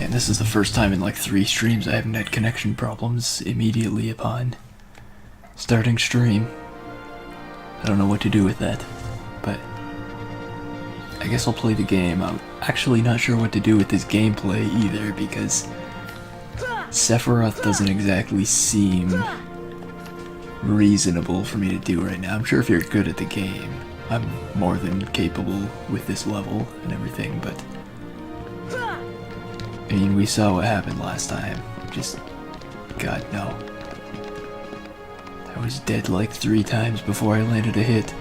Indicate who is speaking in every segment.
Speaker 1: Man, this is the first time in like 3 streams I haven't had connection problems immediately upon starting stream. I don't know what to do with that, but I guess I'll play the game. I'm actually not sure what to do with this gameplay either, because Sephiroth doesn't exactly seem reasonable for me to do right now. I'm sure if you're good at the game, I'm more than capable with this level and everything, but I mean, we saw what happened last time. Just, God, no. I was dead like 3 times before I landed a hit.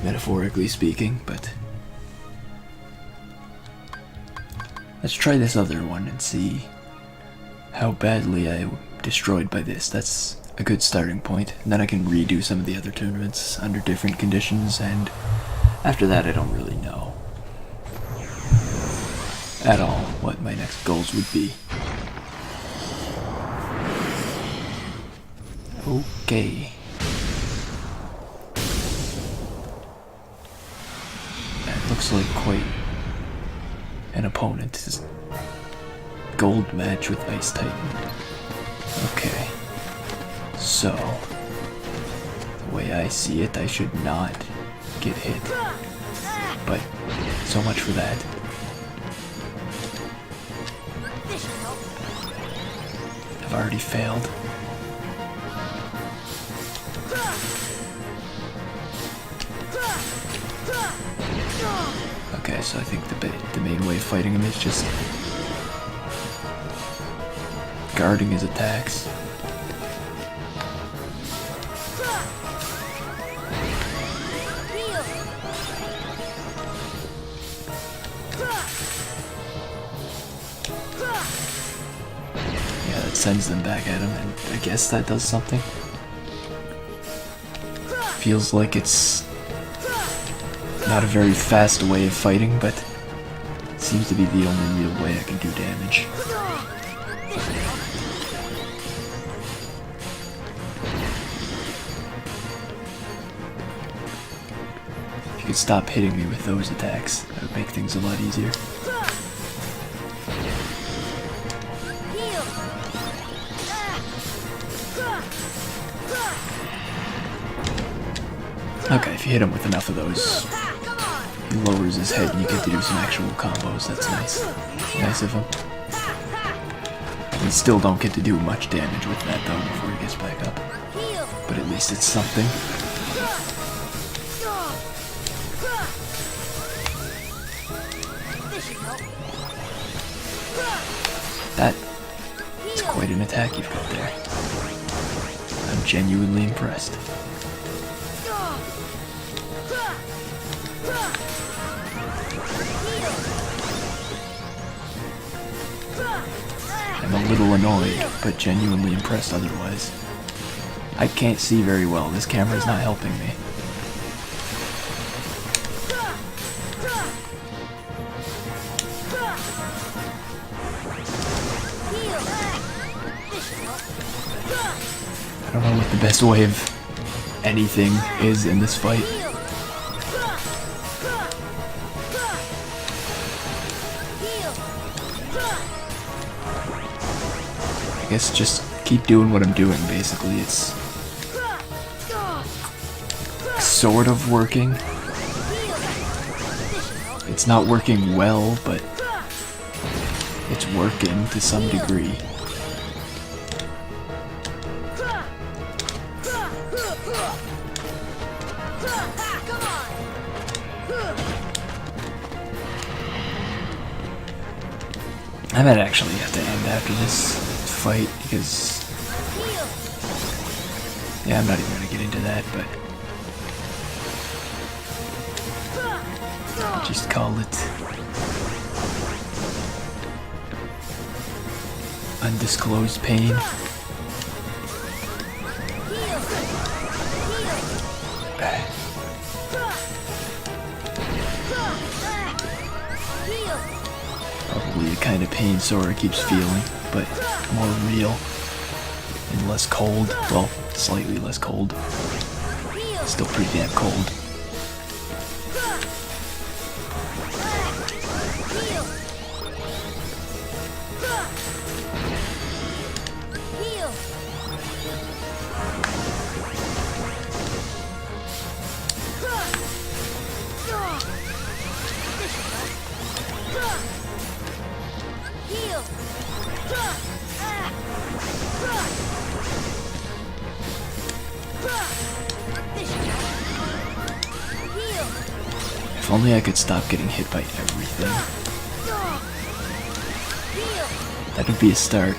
Speaker 1: Metaphorically speaking, but let's try this other one and see how badly I destroyed by this. That's a good starting point. And then I can redo some of the other tournaments under different conditions, and after that I don't really know at all what my next goals would be. Okay. That looks like quite an opponent. His gold match with Ice Titan. Okay. So, the way I see it, I should not get hit. But, so much for that. I've already failed. Okay, so I think the main way of fighting him is just guarding his attacks. Yeah, that sends them back at him, and I guess that does something. Feels like it's not a very fast way of fighting, but it seems to be the only real way I can do damage. If you could stop hitting me with those attacks, that would make things a lot easier. Okay, if you hit him with enough of those, he lowers his head and you get to do some actual combos. That's nice. Nice of him. We still don't get to do much damage with that though before he gets back up. But at least it's something. That is quite an attack you've got there. I'm genuinely impressed. I'm a little annoyed, but genuinely impressed otherwise. I can't see very well. This camera's not helping me. I don't know what the best way of anything is in this fight. I guess just keep doing what I'm doing, basically. It's sort of working. It's not working well, but it's working to some degree. I might actually have to end after this fight, because yeah, I'm not even gonna get into that, but I'll just call it undisclosed pain. Probably the kind of pain Sora keeps feeling, but more real and less cold. Well, slightly less cold. Still pretty damn cold. If only I could stop getting hit by everything. That would be a start.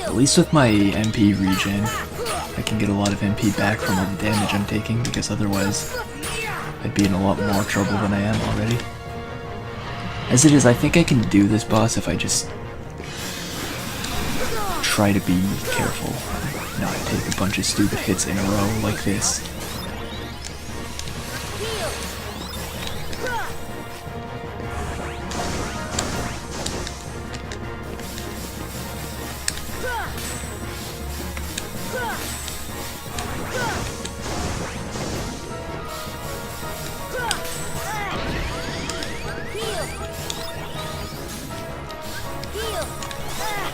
Speaker 1: At least with my MP regen, I can get a lot of MP back from all the damage I'm taking, because otherwise I'd be in a lot more trouble than I am already. As it is, I think I can do this boss if I just try to be careful, not take a bunch of stupid hits in a row like this.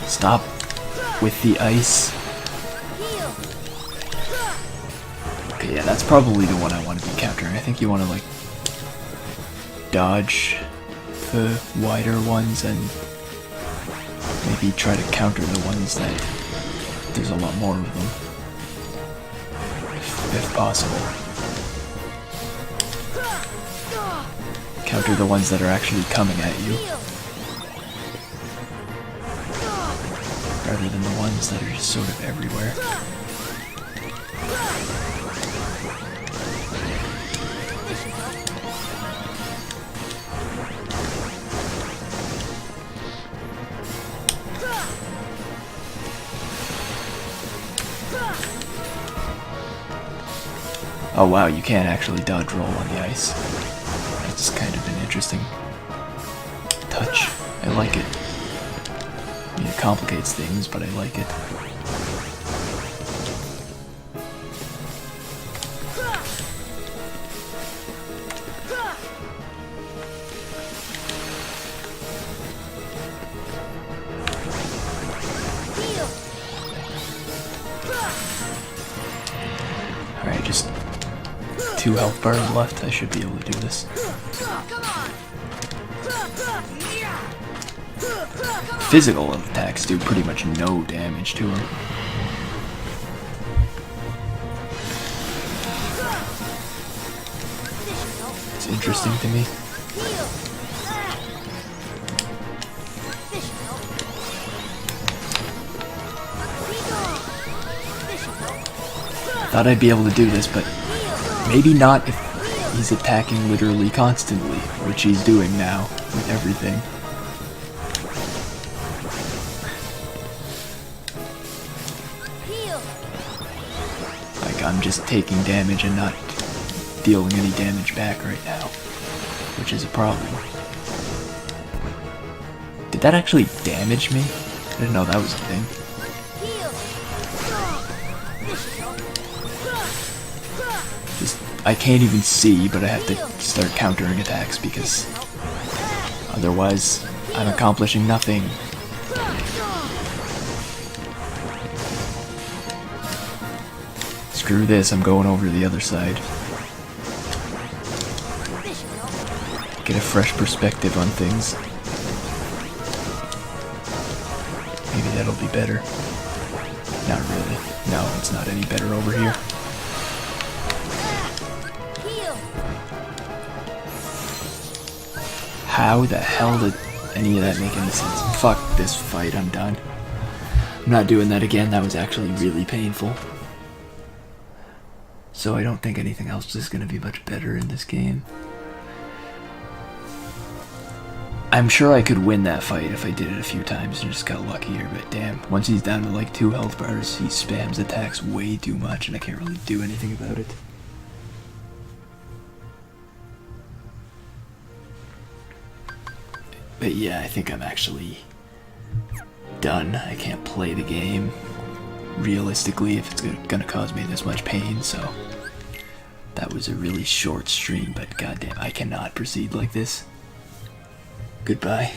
Speaker 1: Stop with the ice. Okay, yeah, that's probably the one I want to be countering. I think you want to, like, dodge the wider ones and maybe try to counter the ones that there's a lot more of them, if possible. Counter the ones that are actually coming at you, rather than the ones that are just sort of everywhere. Oh wow, you can't actually dodge roll on the ice. That's kind of an interesting touch. I like it. I mean, it complicates things, but I like it. Alright, just 2 health bars left. I should be able to do this. Physical attacks do pretty much no damage to him. It's interesting to me. Thought I'd be able to do this, but maybe not if he's attacking literally constantly, which he's doing now with everything. Like, I'm just taking damage and not dealing any damage back right now, which is a problem. Did that actually damage me? I didn't know that was a thing. I can't even see, but I have to start countering attacks because otherwise I'm accomplishing nothing. Screw this, I'm going over to the other side. Get a fresh perspective on things. Maybe that'll be better. Not really. No, it's not any better over here. How the hell did any of that make any sense? Fuck this fight, I'm done. I'm not doing that again, that was actually really painful. So I don't think anything else is going to be much better in this game. I'm sure I could win that fight if I did it a few times and just got luckier, but damn, once he's down to like 2 health bars, he spams attacks way too much and I can't really do anything about it. But yeah, I think I'm actually done. I can't play the game realistically if it's gonna cause me this much pain, so that was a really short stream, but goddamn, I cannot proceed like this. Goodbye.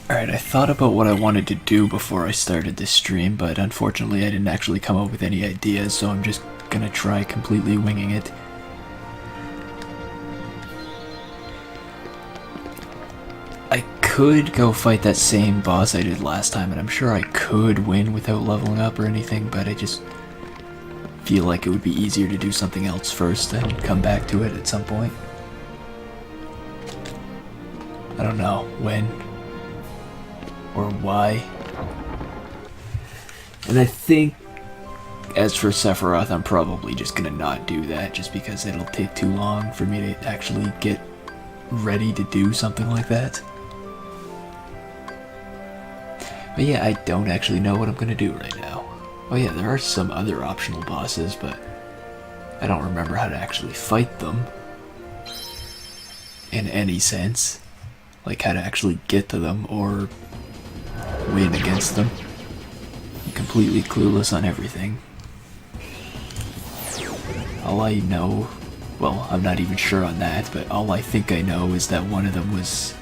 Speaker 1: Alright, I thought about what I wanted to do before I started this stream, but unfortunately I didn't actually come up with any ideas, so I'm just gonna try completely winging it. I could go fight that same boss I did last time, and I'm sure I could win without leveling up or anything, but I just feel like it would be easier to do something else first and come back to it at some point. I don't know when or why. And I think, as for Sephiroth, I'm probably just gonna not do that just because it'll take too long for me to actually get ready to do something like that. But yeah, I don't actually know what I'm gonna do right now. Oh yeah, there are some other optional bosses, but I don't remember how to actually fight them in any sense. Like how to actually get to them or win against them. I'm completely clueless on everything. All I know, well, I'm not even sure on that, but all I think I know is that one of them was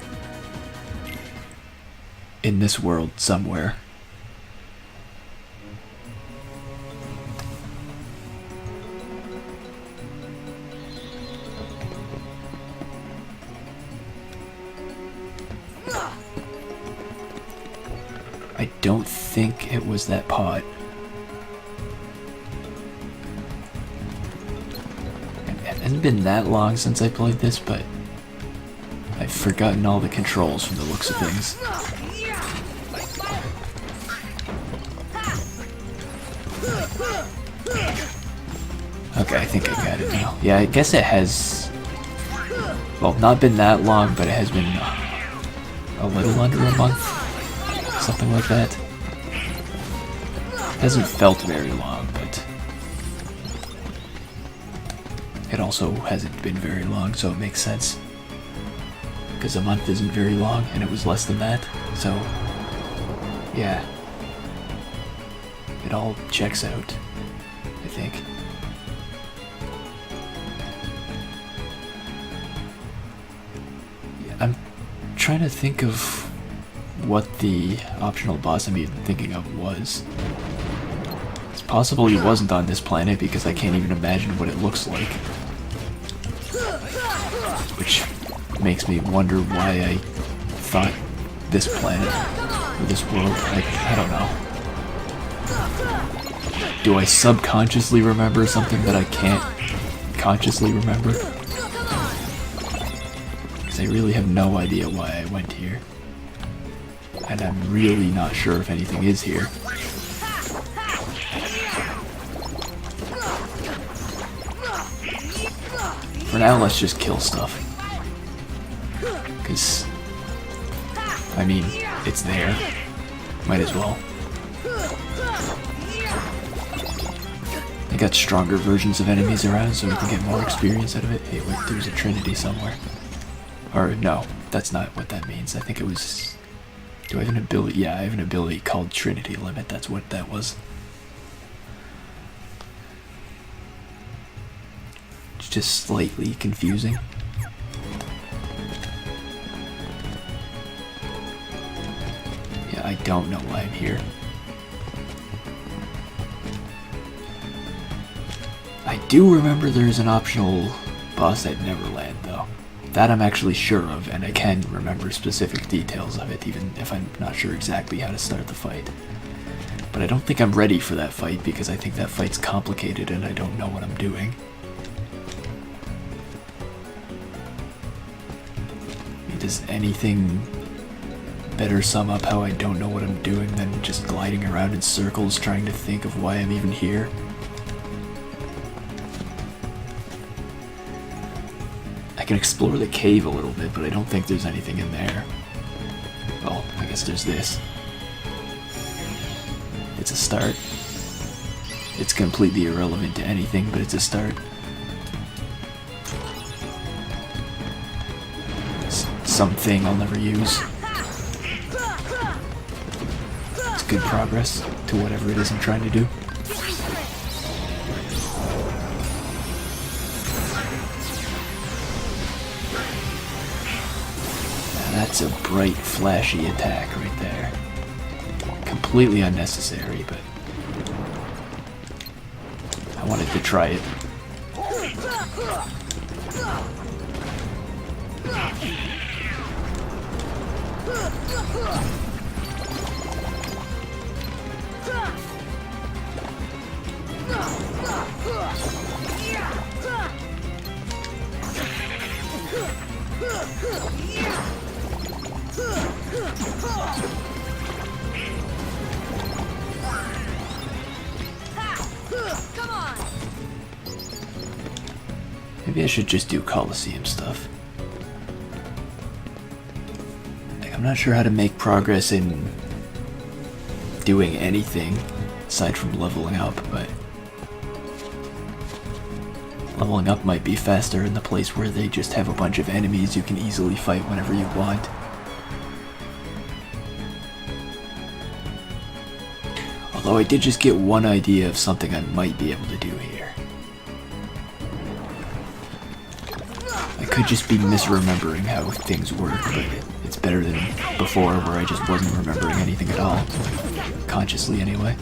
Speaker 1: in this world somewhere. I don't think it was that pot. It hasn't been that long since I played this, but I've forgotten all the controls from the looks of things. Okay, I think I got it now. Yeah, I guess it has, well, not been that long, but it has been a little under a month. Something like that. Hasn't felt very long, but it also hasn't been very long, so it makes sense. Because a month isn't very long, and it was less than that, so yeah. It all checks out, I think. Yeah, I'm trying to think of what the optional boss I'm even thinking of was. It's possible he wasn't on this planet because I can't even imagine what it looks like. Which makes me wonder why I thought this planet, or this world, I don't know. Do I subconsciously remember something that I can't consciously remember? Because I really have no idea why I went here. And I'm really not sure if anything is here. For now, let's just kill stuff. Because, I mean, it's there. Might as well. I got stronger versions of enemies around so we can get more experience out of it. Hey, wait, there's a Trinity somewhere. Or, no, that's not what that means. I think it was... Do I have an ability? Yeah, I have an ability called Trinity Limit. That's what that was. It's just slightly confusing. Yeah, I don't know why I'm here. I do remember there's an optional boss at Neverland, though. That I'm actually sure of, and I can remember specific details of it, even if I'm not sure exactly how to start the fight. But I don't think I'm ready for that fight, because I think that fight's complicated and I don't know what I'm doing. Does anything better sum up how I don't know what I'm doing than just gliding around in circles trying to think of why I'm even here? I can explore the cave a little bit, but I don't think there's anything in there. Well, I guess there's this. It's a start. It's completely irrelevant to anything, but it's a start. Something I'll never use. It's good progress to whatever it is I'm trying to do. That's That's a bright, flashy attack right there. Completely unnecessary, but I wanted to try it.
Speaker 2: Come on.
Speaker 1: Maybe I should just do Coliseum stuff. Like, I'm not sure how to make progress in doing anything aside from leveling up, but leveling up might be faster in the place where they just have a bunch of enemies you can easily fight whenever you want. Although I did just get one idea of something I might be able to do here. I could just be misremembering how things work, but it's better than before where I just wasn't remembering anything at all. Consciously anyway.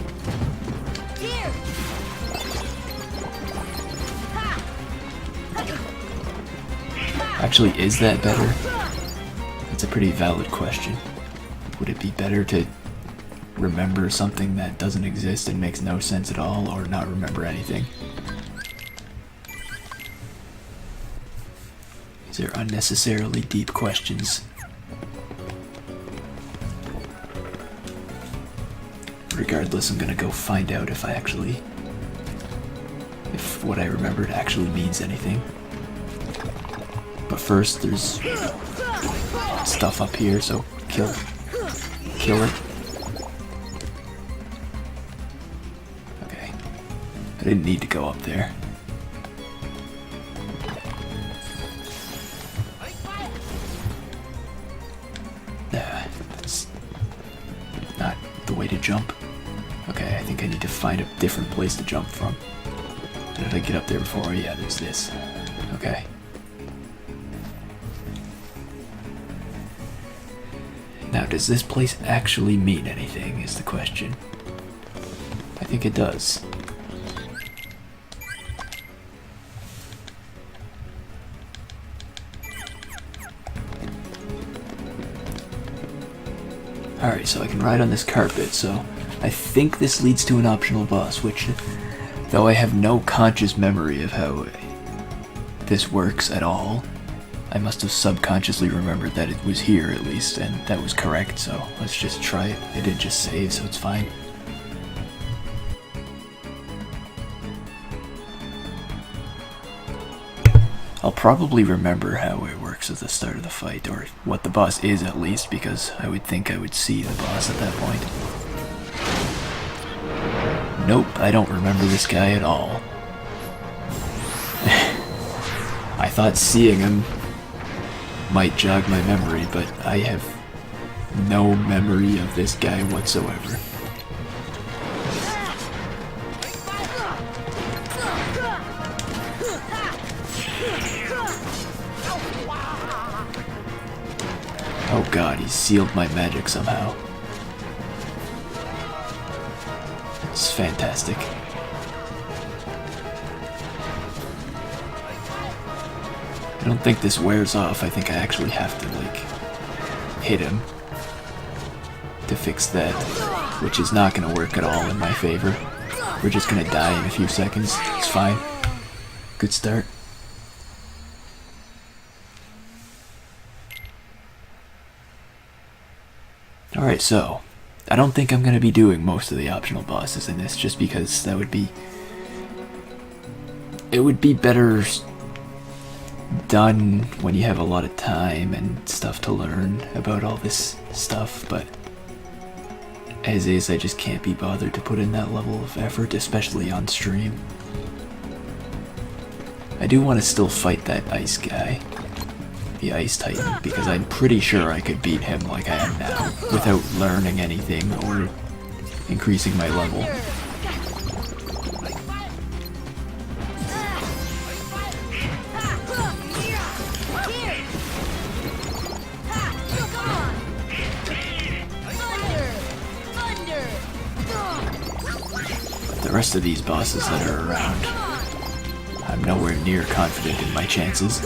Speaker 1: Actually, is that better? That's a pretty valid question. Would it be better to remember something that doesn't exist and makes no sense at all, or not remember anything? These are unnecessarily deep questions. Regardless, I'm gonna go find out if what I remembered actually means anything. But first, there's stuff up here, so kill it. Okay. I didn't need to go up there. That's not the way to jump. Okay, I think I need to find a different place to jump from. Did I get up there before? Yeah, there's this. Okay. Now, does this place actually mean anything, is the question. I think it does. Alright, so I can ride on this carpet, so I think this leads to an optional boss, which, though I have no conscious memory of how this works at all, I must have subconsciously remembered that it was here at least, and that was correct, so let's just try it. It did just save, so it's fine. I'll probably remember how it works at the start of the fight, or what the boss is at least, because I would think I would see the boss at that point. Nope, I don't remember this guy at all. I thought seeing him might jog my memory, but I have no memory of this guy whatsoever. Oh god, he sealed my magic somehow. It's fantastic. I don't think this wears off. I think I actually have to, like, hit him to fix that, which is not gonna work at all in my favor. We're just gonna die in a few seconds. It's fine. Good start. Alright, so I don't think I'm gonna be doing most of the optional bosses in this, just because that would be... It would be better done when you have a lot of time and stuff to learn about all this stuff, but as is, I just can't be bothered to put in that level of effort, especially on stream. I do want to still fight that ice guy, the Ice Titan, because I'm pretty sure I could beat him like I am now, without learning anything or increasing my level. The rest of these bosses that are around, I'm nowhere near confident in my chances.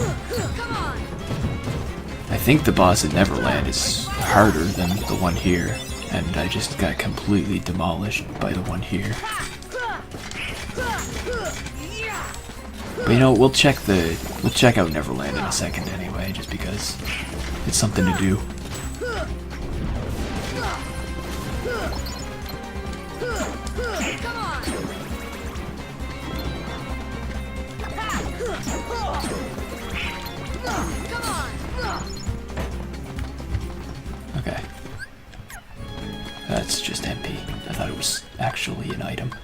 Speaker 1: I think the boss at Neverland is harder than the one here, and I just got completely demolished by the one here. But you know, we'll check out Neverland in a second anyway, just because it's something to do. Okay. That's just MP. I thought it was actually an item.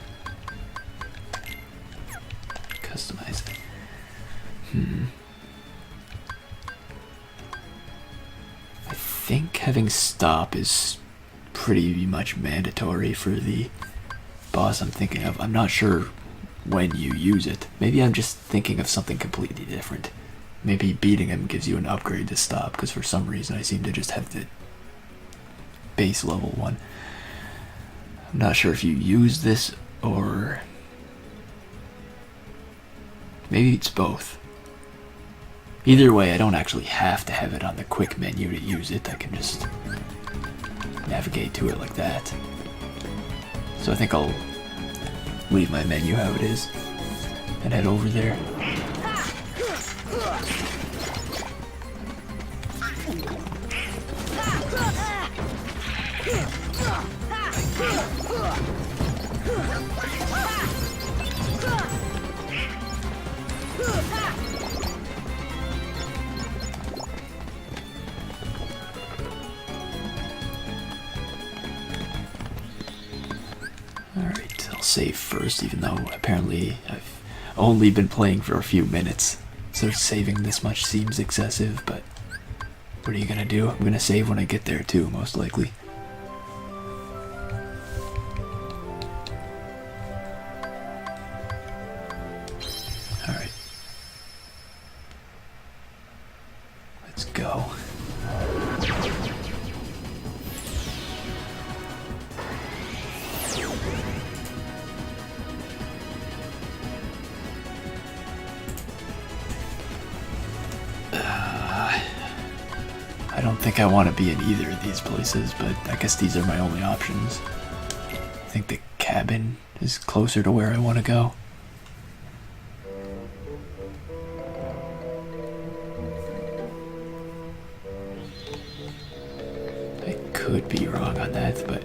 Speaker 1: Customize it. I think having stop is pretty much mandatory for the boss I'm thinking of. I'm not sure when you use it. Maybe I'm just thinking of something completely different. Maybe beating him gives you an upgrade to stop, because for some reason I seem to just have the base level one. I'm not sure if you use this or maybe it's both. Either way, I don't actually have to have it on the quick menu to use it. I can just navigate to it like that. So I think I'll leave my menu how it is and head over there. Alright, I'll save first, even though apparently I've only been playing for a few minutes, so saving this much seems excessive, but what are you gonna do? I'm gonna save when I get there too, most likely. Alright. Let's go. I don't think I want to be in either of these places, but I guess these are my only options. I think the cabin is closer to where I want to go. I could be wrong on that, but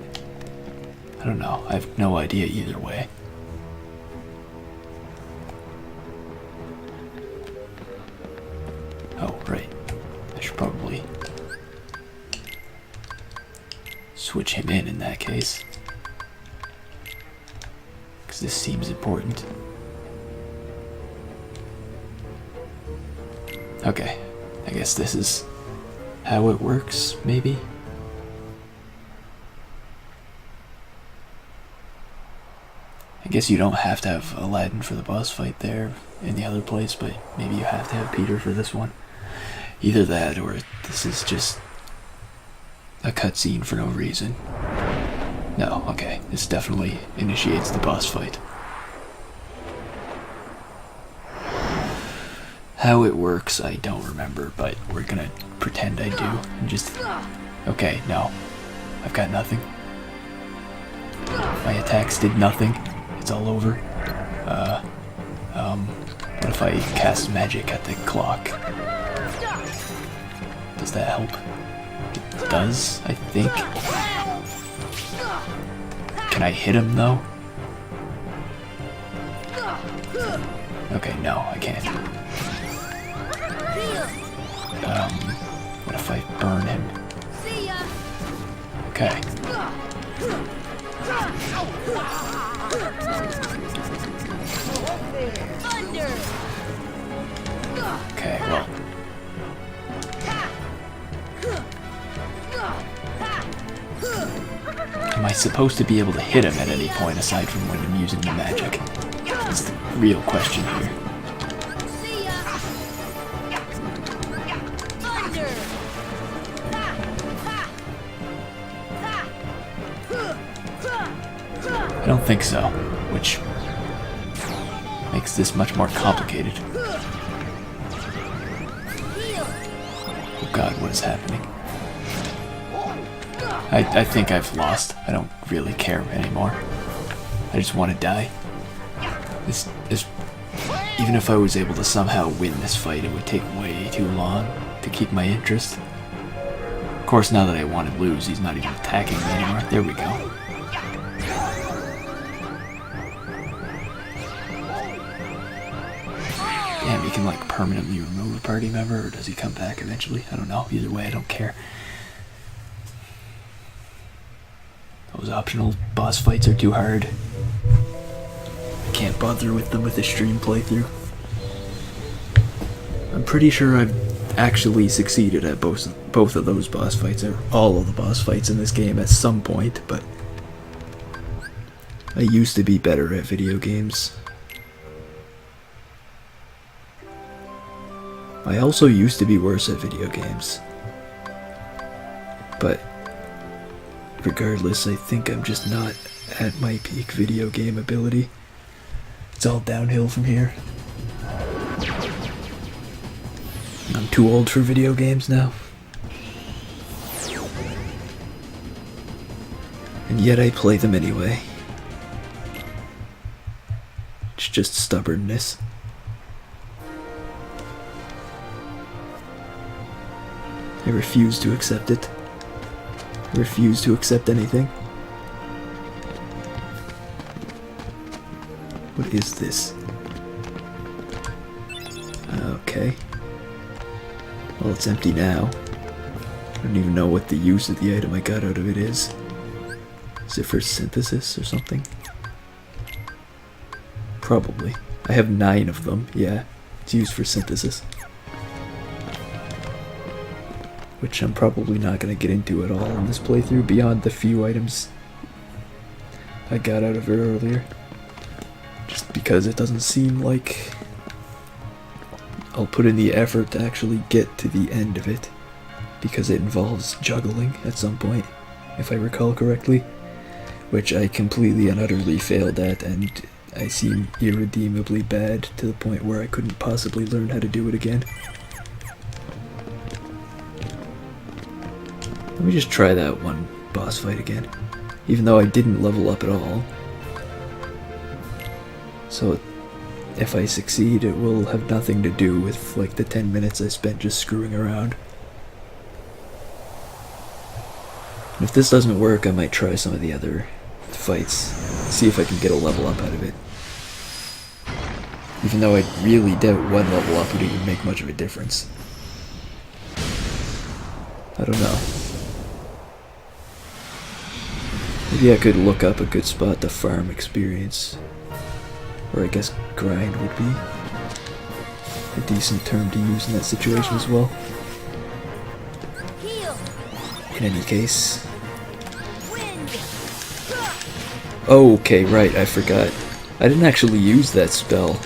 Speaker 1: I don't know. I have no idea either way. Oh, right. I should probably switch him in that case, because this seems important. Okay, I guess this is how it works, maybe? I guess you don't have to have Aladdin for the boss fight there in the other place, but maybe you have to have Peter for this one. Either that, or this is just a cutscene for no reason. No, okay, this definitely initiates the boss fight. How it works, I don't remember, but we're gonna pretend I do. And just... Okay, no. I've got nothing. My attacks did nothing. It's all over. What if I cast magic at the clock? Does that help? It does, I think. Can I hit him, though? Okay, no, I can't. What if I burn him? Okay. Okay, well. Am I supposed to be able to hit him at any point aside from when I'm using the magic? That's the real question here. I don't think so, which makes this much more complicated. Oh god, what is happening? I think I've lost. I don't really care anymore. I just want to die. This even if I was able to somehow win this fight, it would take way too long to keep my interest. Of course, now that I want to lose, he's not even attacking me anymore. There we go. Damn, he can like permanently remove a party member, or does he come back eventually? I don't know. Either way, I don't care. Those optional boss fights are too hard. I can't bother with them with a stream playthrough. I'm pretty sure I've actually succeeded at both of those boss fights, or all of the boss fights in this game at some point, but I used to be better at video games. I also used to be worse at video games. But regardless, I think I'm just not at my peak video game ability. It's all downhill from here. I'm too old for video games now. And yet I play them anyway. It's just stubbornness. I refuse to accept it. I refuse to accept anything. What is this? Okay. Well, it's empty now. I don't even know what the use of the item I got out of it is. Is it for synthesis or something? Probably. I have 9 of them, yeah. It's used for synthesis. Which I'm probably not going to get into at all in this playthrough beyond the few items I got out of it earlier. Just because it doesn't seem like I'll put in the effort to actually get to the end of it, because it involves juggling at some point, if I recall correctly, which I completely and utterly failed at, and I seem irredeemably bad to the point where I couldn't possibly learn how to do it again. Let me just try that one boss fight again, even though I didn't level up at all. So if I succeed, it will have nothing to do with like the 10 minutes I spent just screwing around. And if this doesn't work, I might try some of the other fights, see if I can get a level up out of it. Even though I really doubt one level up would even make much of a difference. I don't know. Maybe I could look up a good spot to farm experience. Or I guess grind would be a decent term to use in that situation as well. In any case. Oh, okay, right, I forgot. I didn't actually use that spell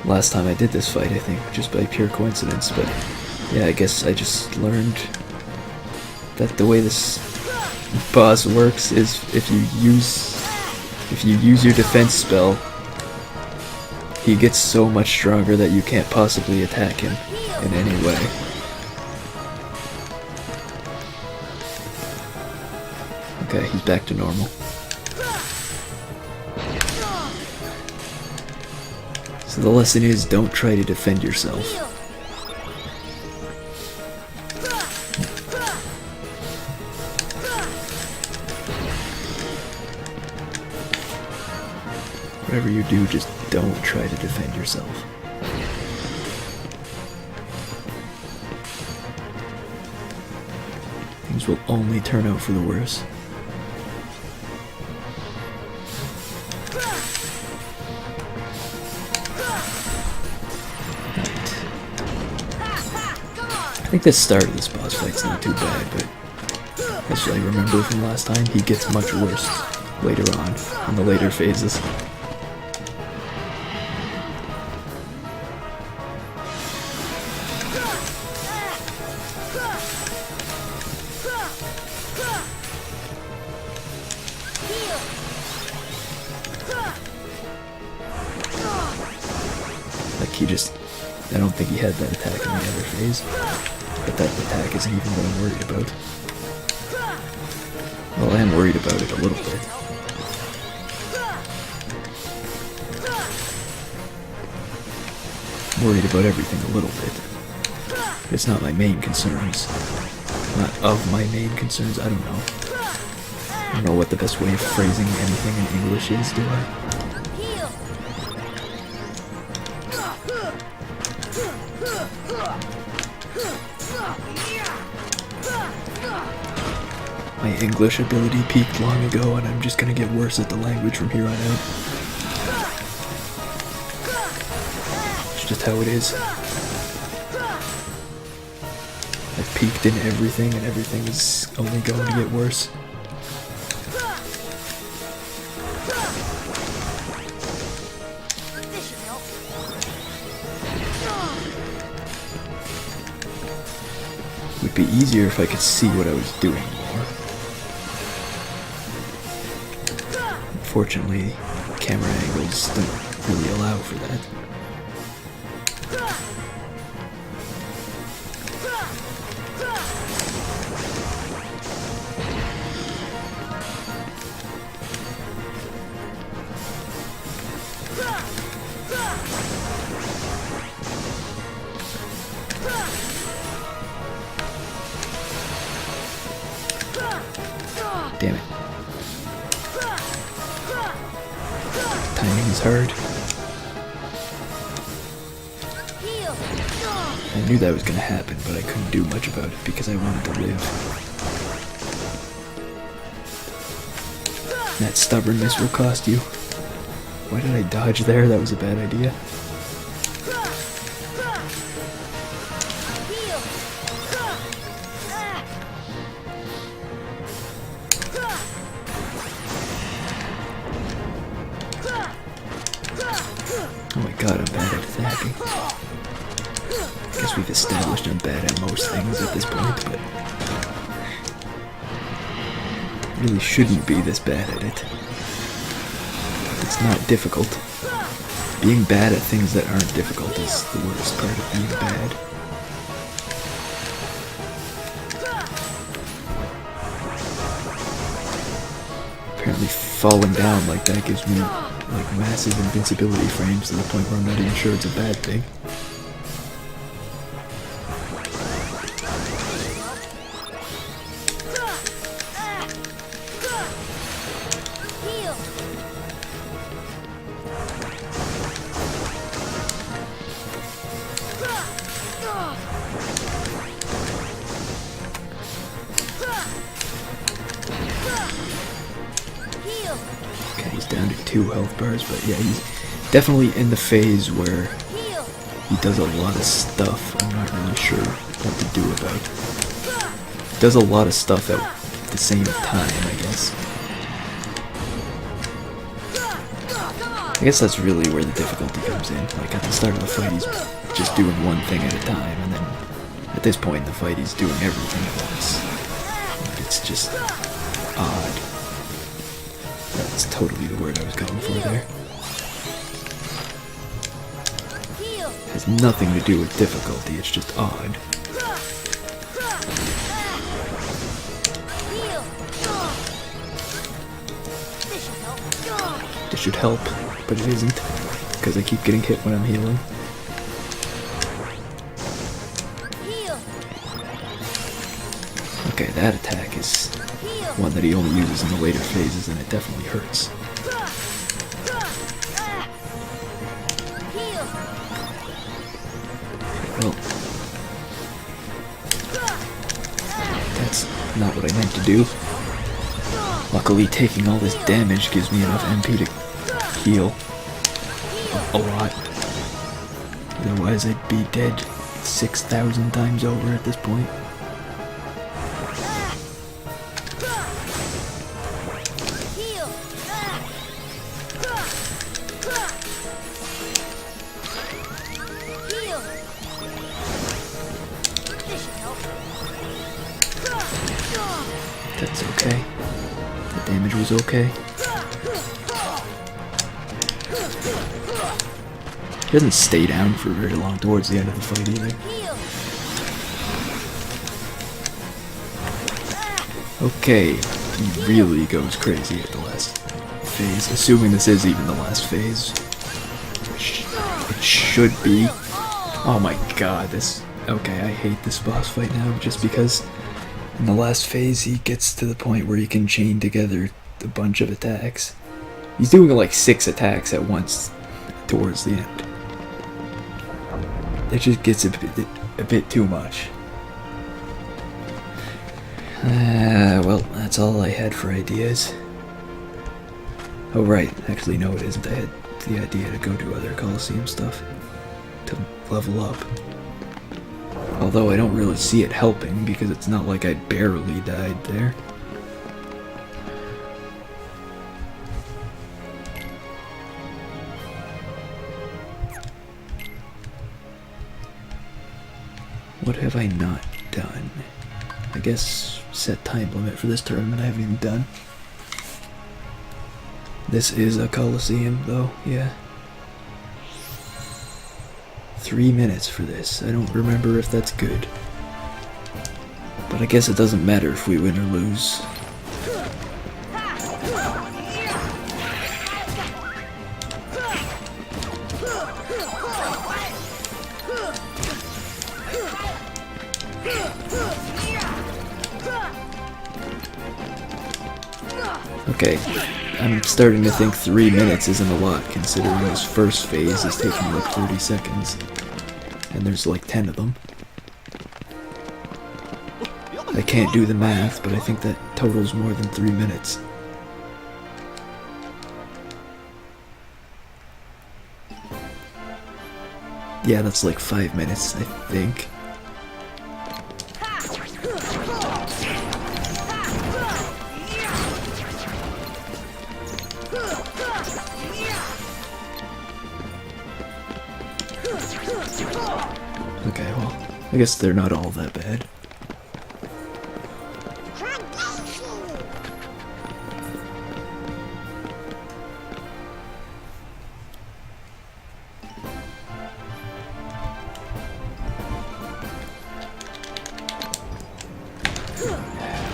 Speaker 1: last time I did this fight, I think, just by pure coincidence, but yeah, I guess I just learned that the way this boss works is if you use your defense spell, he gets so much stronger that you can't possibly attack him in any way. Okay, he's back to normal. So the lesson is, don't try to defend yourself. Whatever you do, just don't try to defend yourself. Things will only turn out for the worse. I think the start of this boss fight's not too bad, but as I remember from last time, he gets much worse later on, in the later phases. he just... I don't think he had that attack in the other phase. But that attack isn't even what I'm worried about. Well, I am worried about it a little bit. I'm worried about everything a little bit. It's not my main concerns. Not of my main concerns, I don't know. I don't know what the best way of phrasing anything in English is, do I? My English ability peaked long ago, and I'm just gonna get worse at the language from here on out. It's just how it is. I've peaked in everything, and everything is only going to get worse. It would be easier if I could see what I was doing more. Unfortunately, camera angles don't really allow for that. Damn it. Timing is hard. I knew that was gonna happen, but I couldn't do much about it because I wanted to live. That stubbornness will cost you. Why did I dodge there? That was a bad idea. Oh my god, I'm bad at attacking. I guess we've established I'm bad at most things at this point, but really shouldn't be this bad at it. It's not difficult. Being bad at things that aren't difficult is the worst part of being bad. Apparently falling down like that gives me like massive invincibility frames to the point where I'm not even sure it's a bad thing. Okay, he's down to 2 health bars, but yeah, he's definitely in the phase where he does a lot of stuff I'm not really sure what to do about. He does a lot of stuff at the same time, I guess. I guess that's really where the difficulty comes in. Like, at the start of the fight, he's just doing one thing at a time, and then at this point in the fight, he's doing everything at once. It's just odd. That's totally the word I was going for there. Has nothing to do with difficulty, it's just odd. This should help, but it isn't, because I keep getting hit when I'm healing. Okay, that attack is one that he only uses in the later phases, and it definitely hurts. Well, that's not what I meant to do. Luckily, taking all this damage gives me enough MP to heal a lot. Otherwise, I'd be dead 6,000 times over at this point. That's okay. The damage was okay. doesn't stay down for very long towards the end of the fight either. Okay, he really goes crazy at the last phase, assuming this is even the last phase. It should be. Oh my god, this... Okay, I hate this boss fight now, just because in the last phase he gets to the point where he can chain together a bunch of attacks. He's doing like 6 attacks at once towards the end. It just gets a bit too much. Well, that's all I had for ideas. Oh right, actually no it isn't. I had the idea to go do other Coliseum stuff to level up. Although I don't really see it helping because it's not like I barely died there. What have I not done? I guess set time limit for this tournament I haven't even done. This is a Coliseum though, yeah. 3 minutes for this. I don't remember if that's good. But I guess it doesn't matter if we win or lose. Okay, I'm starting to think 3 minutes isn't a lot, considering this first phase is taking like 30 seconds. And there's like 10 of them. I can't do the math, but I think that totals more than 3 minutes. Yeah, that's like 5 minutes, I think. Okay, well, I guess they're not all that bad.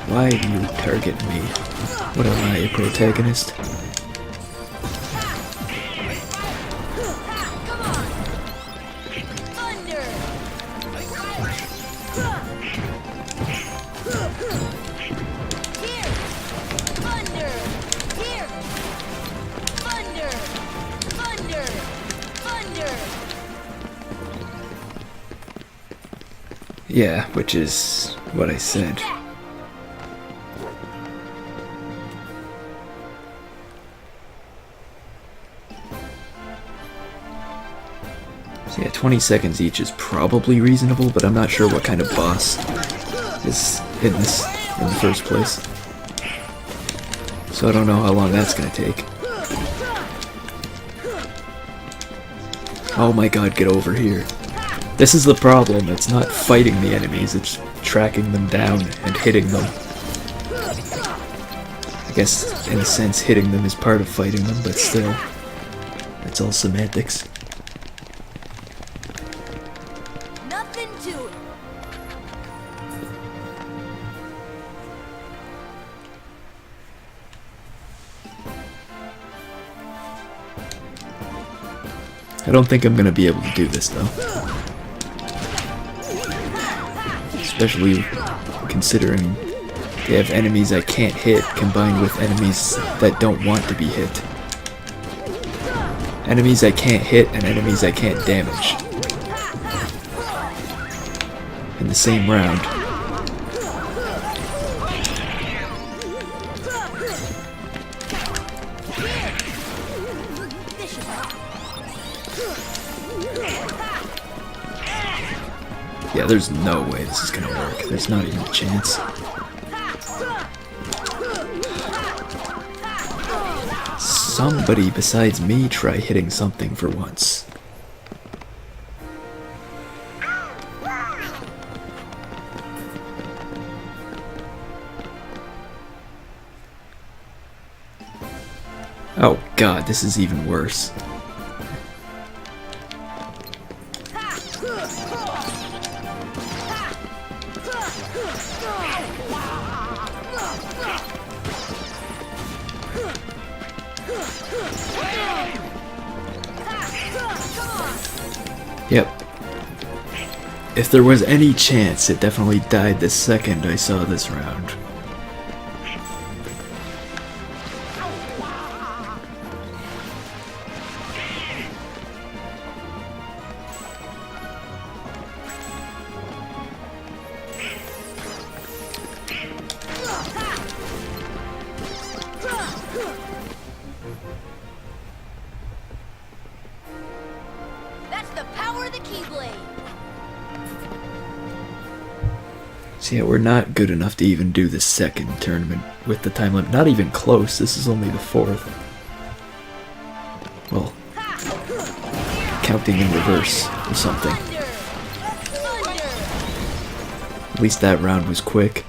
Speaker 1: Why do you target me? What am I, a protagonist? Yeah, which is what I said. So yeah, 20 seconds each is probably reasonable, but I'm not sure what kind of boss is in this in the first place. So I don't know how long that's gonna take. Oh my god, get over here. This is the problem, it's not fighting the enemies, it's tracking them down and hitting them. I guess, in a sense, hitting them is part of fighting them, but still, it's all semantics.
Speaker 2: Nothing to it.
Speaker 1: I don't think I'm gonna be able to do this, though. Especially considering they have enemies I can't hit combined with enemies that don't want to be hit. Enemies I can't hit and enemies I can't damage. In the same round. Yeah, there's no way this is gonna work. There's not even a chance. Somebody besides me try hitting something for once. Oh god, this is even worse. Yep. If there was any chance, it definitely died the second I saw this round.
Speaker 2: That's the power of the Keyblade.
Speaker 1: So yeah, we're not good enough to even do the second tournament with the time limit. Not even close. This is only the fourth. Well, counting in reverse or something.
Speaker 2: Thunder. Thunder.
Speaker 1: At least that round was quick.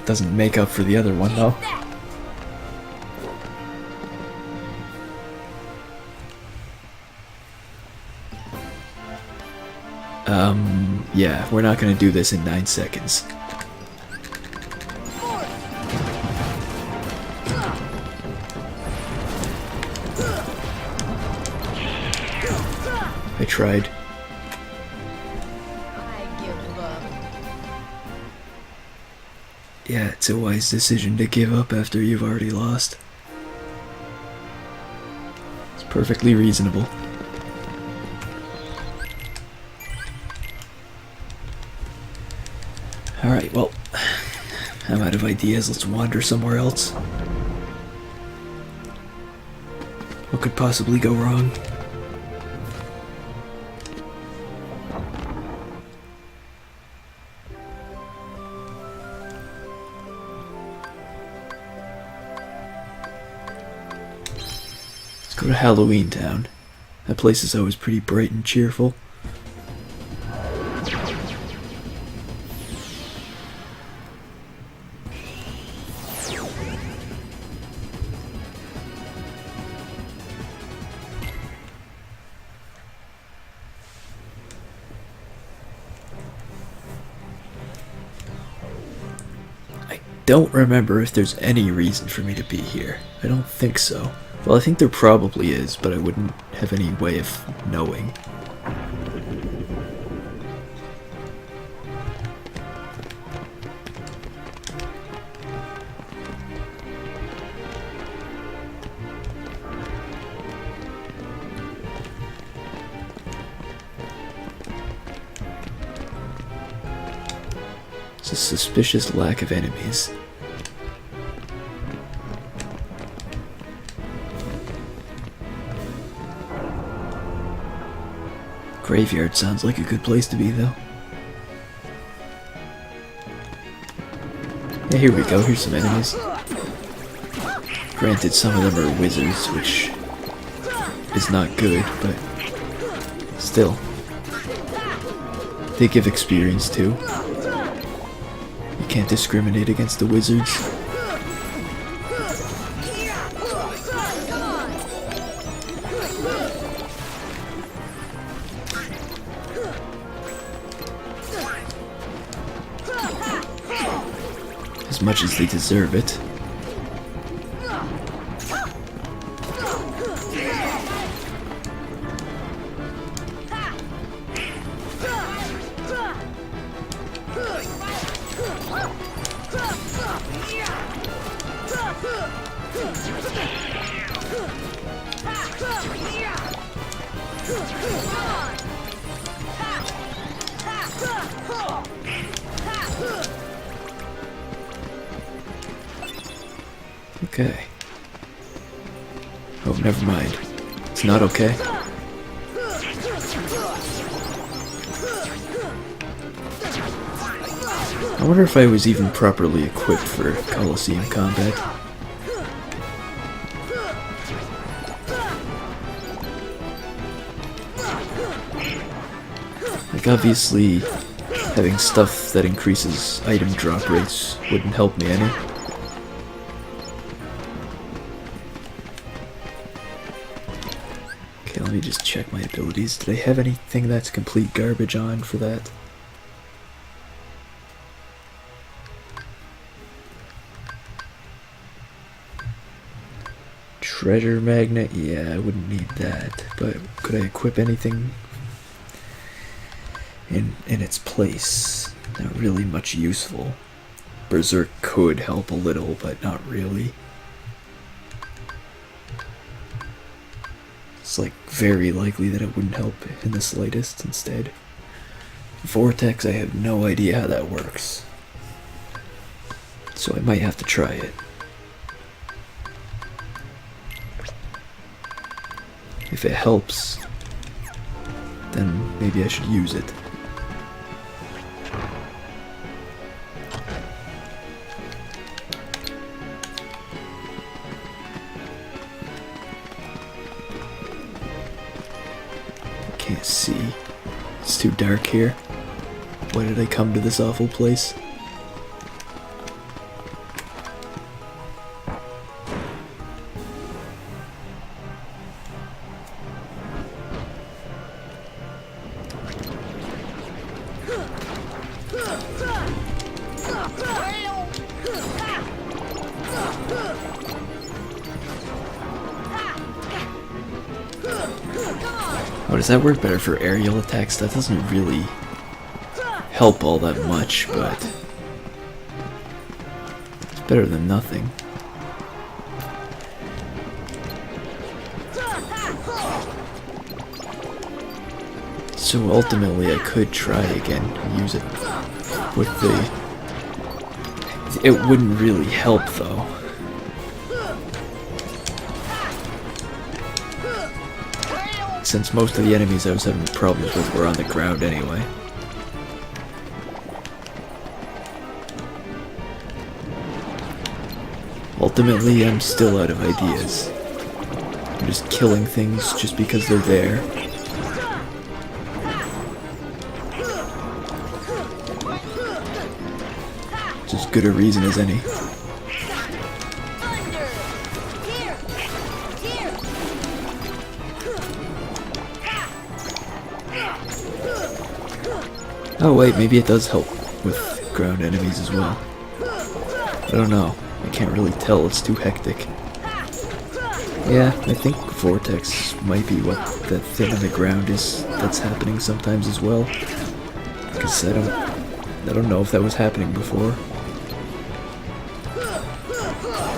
Speaker 1: Doesn't make up for the other one though.
Speaker 2: That.
Speaker 1: Yeah, we're not gonna do this in 9 seconds.
Speaker 2: Force.
Speaker 1: I tried.
Speaker 2: I give up.
Speaker 1: Yeah, it's a wise decision to give up after you've already lost. It's perfectly reasonable. Alright, well, I'm out of ideas. Let's wander somewhere else. What could possibly go wrong? Let's go to Halloween Town. That place is always pretty bright and cheerful. I don't remember if there's any reason for me to be here. I don't think so. Well, I think there probably is, but I wouldn't have any way of knowing. It's a suspicious lack of enemies. Graveyard sounds like a good place to be, though. Yeah, here we go. Here's some enemies. Granted, some of them are wizards, which is not good, but still. They give experience, too. You can't discriminate against the wizards. As much as they deserve it. Okay. Oh, never mind. It's not okay. I wonder if I was even properly equipped for Coliseum combat. Like, obviously, having stuff that increases item drop rates wouldn't help me any. Okay, let me just check my abilities. Did I have anything that's complete garbage on for that? Treasure magnet, yeah, I wouldn't need that, but could I equip anything in its place? Not really much useful. Berserk could help a little, but not really. It's like very likely that it wouldn't help in the slightest instead. Vortex, I have no idea how that works. So I might have to try it. If it helps, then maybe I should use it. Can't see. It's too dark here. Why did I come to this awful place? Oh, does that work better for aerial attacks? That doesn't really help all that much, but it's better than nothing. So ultimately I could try again and use it with the... It wouldn't really help though. Since most of the enemies I was having problems with were on the ground anyway. Ultimately, I'm still out of ideas. I'm just killing things just because they're there. It's as good a reason as any. Oh wait, maybe it does help with ground enemies as well. I don't know. I can't really tell, it's too hectic. Yeah, I think Vortex might be what that thing on the ground is that's happening sometimes as well. Because I don't know if that was happening before.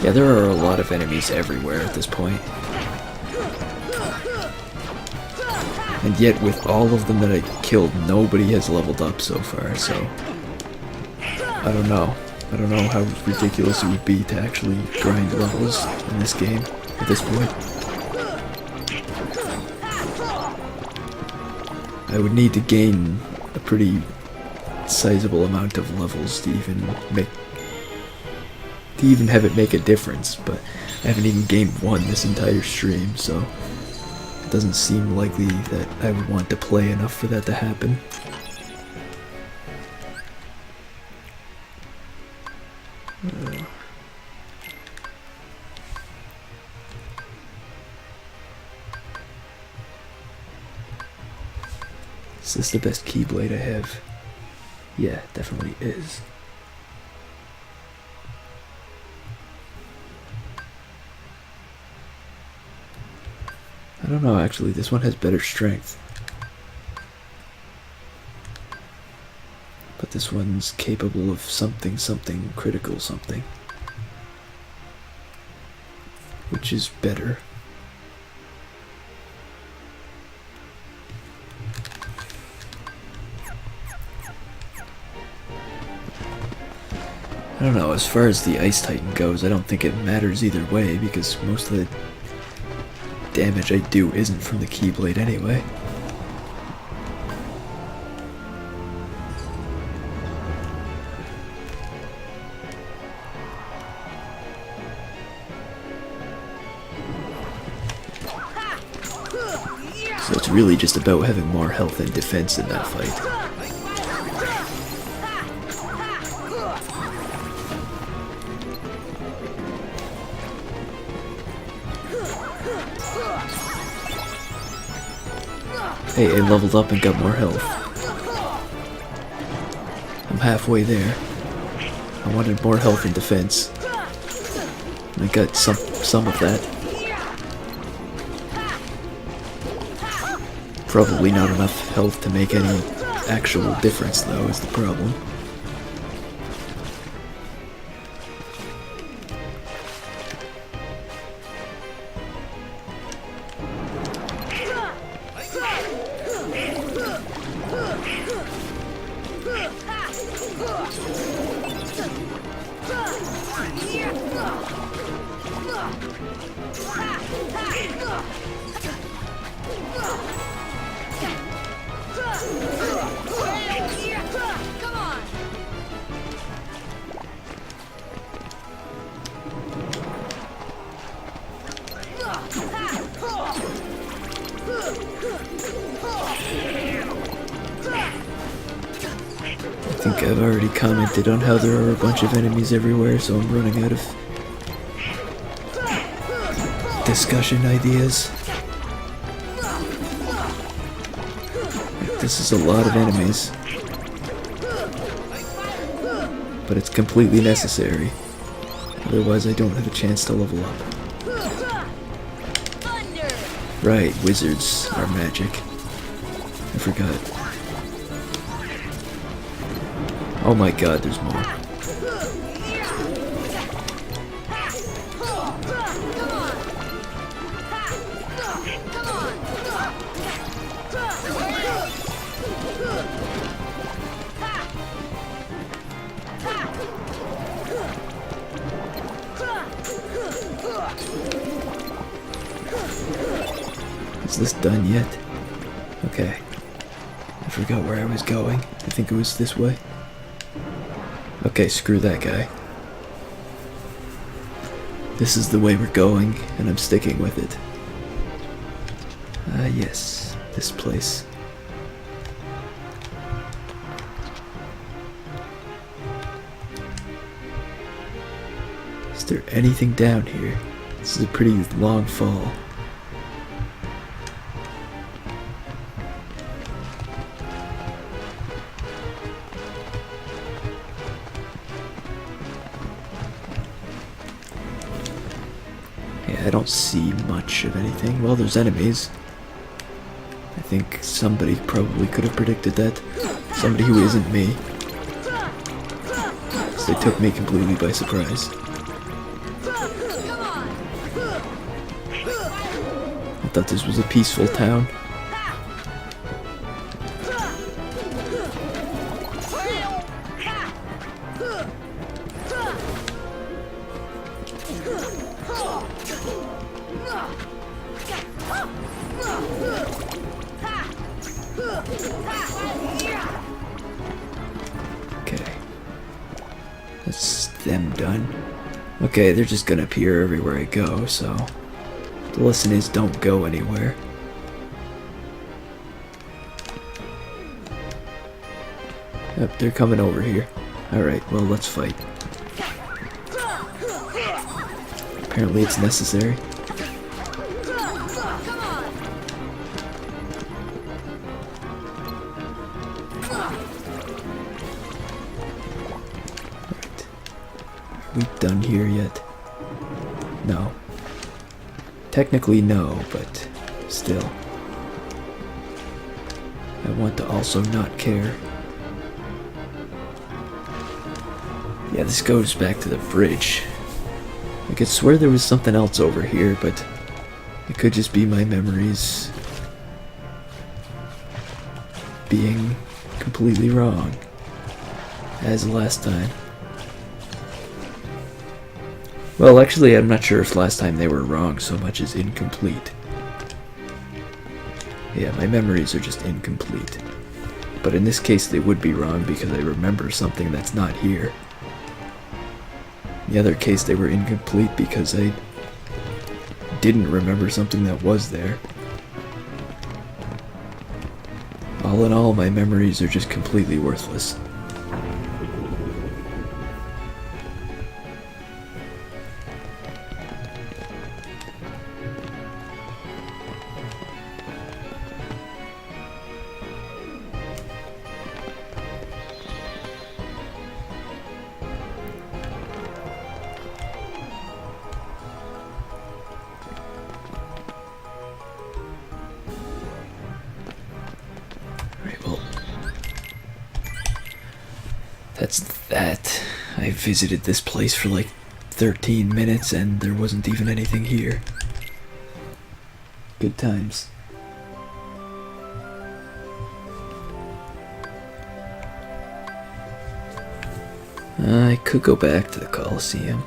Speaker 1: Yeah, there are a lot of enemies everywhere at this point. And yet, with all of them that I killed, nobody has leveled up so far, so... I don't know. I don't know how ridiculous it would be to actually grind levels in this game at this point. I would need to gain a pretty sizable amount of levels to even have it make a difference, but I haven't even gained one this entire stream, so it doesn't seem likely that I would want to play enough for that to happen. Is this the best Keyblade I have? Yeah, it definitely is. I don't know, actually, this one has better strength. But this one's capable of something critical something. Which is better. I don't know, as far as the Ice Titan goes, I don't think it matters either way, because most of the damage I do isn't from the Keyblade anyway. So it's really just about having more health and defense in that fight. Hey, I leveled up and got more health. I'm halfway there. I wanted more health and defense. I got some of that. Probably not enough health to make any actual difference, though, is the problem.
Speaker 2: Come on!
Speaker 1: I think I've already commented on how there are a bunch of enemies everywhere, so I'm running out of discussion ideas. This is a lot of enemies, but it's completely necessary. Otherwise I don't have a chance to level up.
Speaker 2: Thunder!
Speaker 1: Right, wizards are magic. I forgot. Oh my god, there's more. Is this done yet? Okay. I forgot where I was going. I think it was this way. Okay, screw that guy. This is the way we're going, and I'm sticking with it. Ah, yes. This place. Is there anything down here? This is a pretty long fall. Yeah, I don't see much of anything. Well, there's enemies. I think somebody probably could have predicted that. Somebody who isn't me. 'Cause they took me completely by surprise. I thought this was a peaceful town. Okay. That's them done. Okay, they're just gonna appear everywhere I go, so the lesson is don't go anywhere. Yep, they're coming over here. Alright, well, let's fight. Apparently it's necessary. We done here yet? No. Technically no, but still. I want to also not care. Yeah, this goes back to the bridge. I could swear there was something else over here, but it could just be my memories being completely wrong, as last time. Well, actually, I'm not sure if last time they were wrong so much as incomplete. Yeah, my memories are just incomplete. But in this case, they would be wrong because I remember something that's not here. In the other case, they were incomplete because I didn't remember something that was there. All in all, my memories are just completely worthless. that. I visited this place for like 13 minutes and there wasn't even anything here. Good times. I could go back to the Colosseum.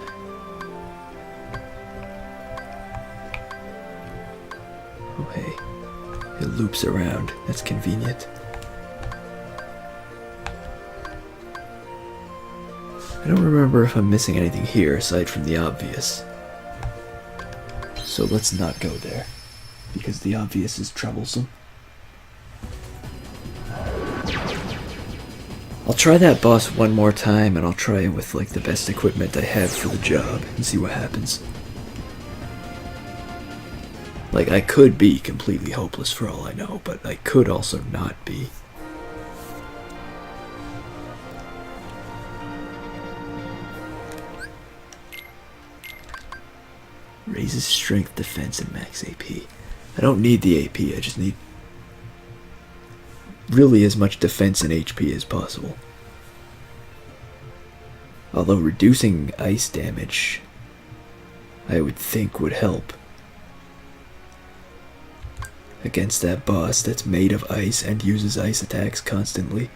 Speaker 1: Oh hey, it loops around. That's convenient. I don't remember if I'm missing anything here aside from the obvious. So let's not go there, because the obvious is troublesome. I'll try that boss one more time, and I'll try it with like the best equipment I have for the job and see what happens. Like, I could be completely hopeless for all I know, but I could also not be. Raises strength, defense, and max AP. I don't need the AP, I just need really as much defense and HP as possible. Although reducing ice damage, I would think would help against that boss that's made of ice and uses ice attacks constantly.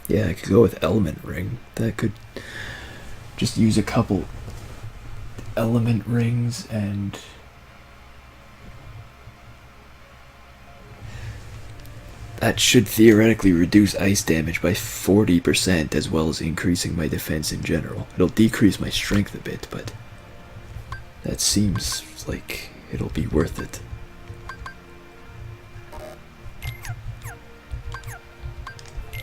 Speaker 1: Yeah, I could go with Element Ring. That could just use a couple element rings and that should theoretically reduce ice damage by 40% as well as increasing my defense in general. It'll decrease my strength a bit, but that seems like it'll be worth it.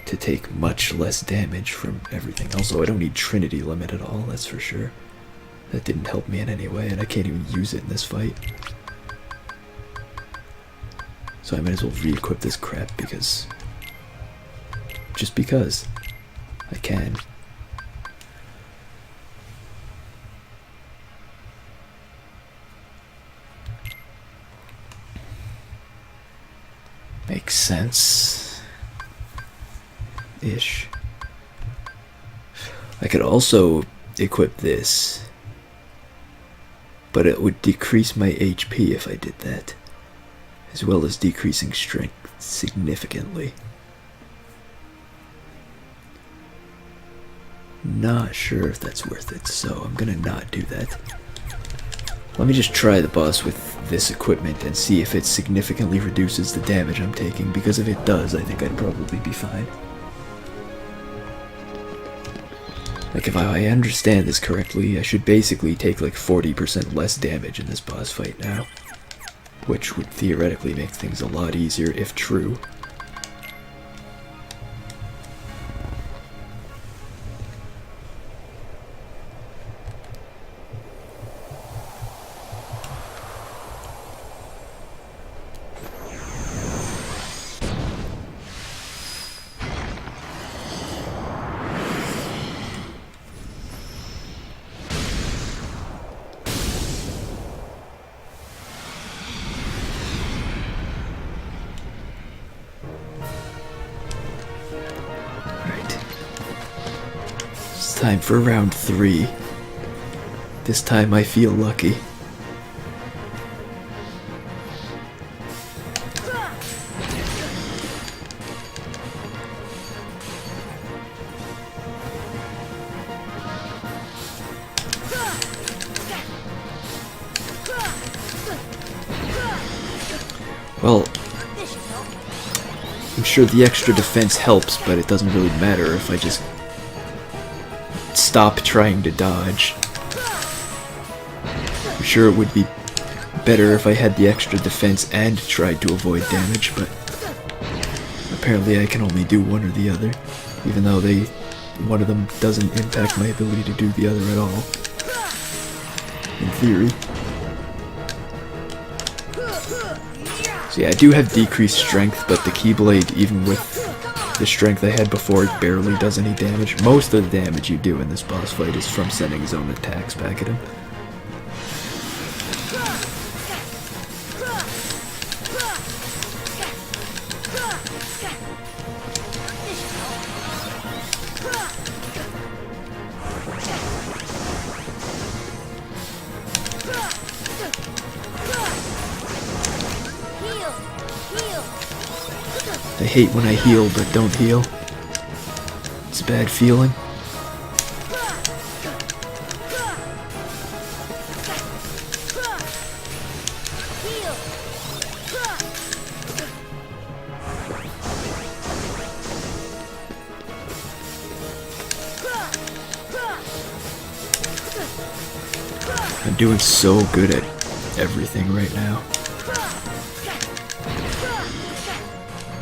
Speaker 1: To take much less damage from everything. Also, I don't need Trinity Limit at all, that's for sure. That didn't help me in any way, and I can't even use it in this fight. So I might as well re-equip this crap because... just because. I can. Makes sense. Ish. I could also equip this, but it would decrease my HP if I did that, as well as decreasing strength significantly. Not sure if that's worth it, so I'm gonna not do that. Let me just try the boss with this equipment and see if it significantly reduces the damage I'm taking, because if it does, I think I'd probably be fine. Like, if I understand this correctly, I should basically take like 40% less damage in this boss fight now, which would theoretically make things a lot easier if true. Time for round 3. This time I feel lucky. Well, I'm sure the extra defense helps, but it doesn't really matter if I just stop trying to dodge. I'm sure it would be better if I had the extra defense and tried to avoid damage, but apparently I can only do one or the other, even though one of them doesn't impact my ability to do the other at all, in theory. So yeah, I do have decreased strength, but the Keyblade, even with the strength I had before, it barely does any damage. Most of the damage you do in this boss fight is from sending his own attacks back at him. hate when I heal but don't heal. It's a bad feeling. I'm doing so good at everything right now.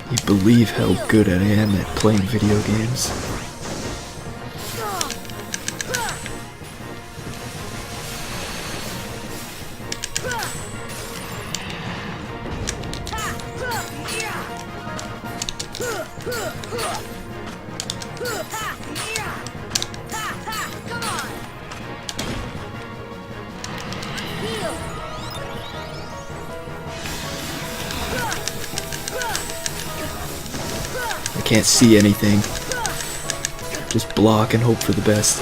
Speaker 1: You believe how good I am at playing video games. I can't see anything. Just block and hope for the best.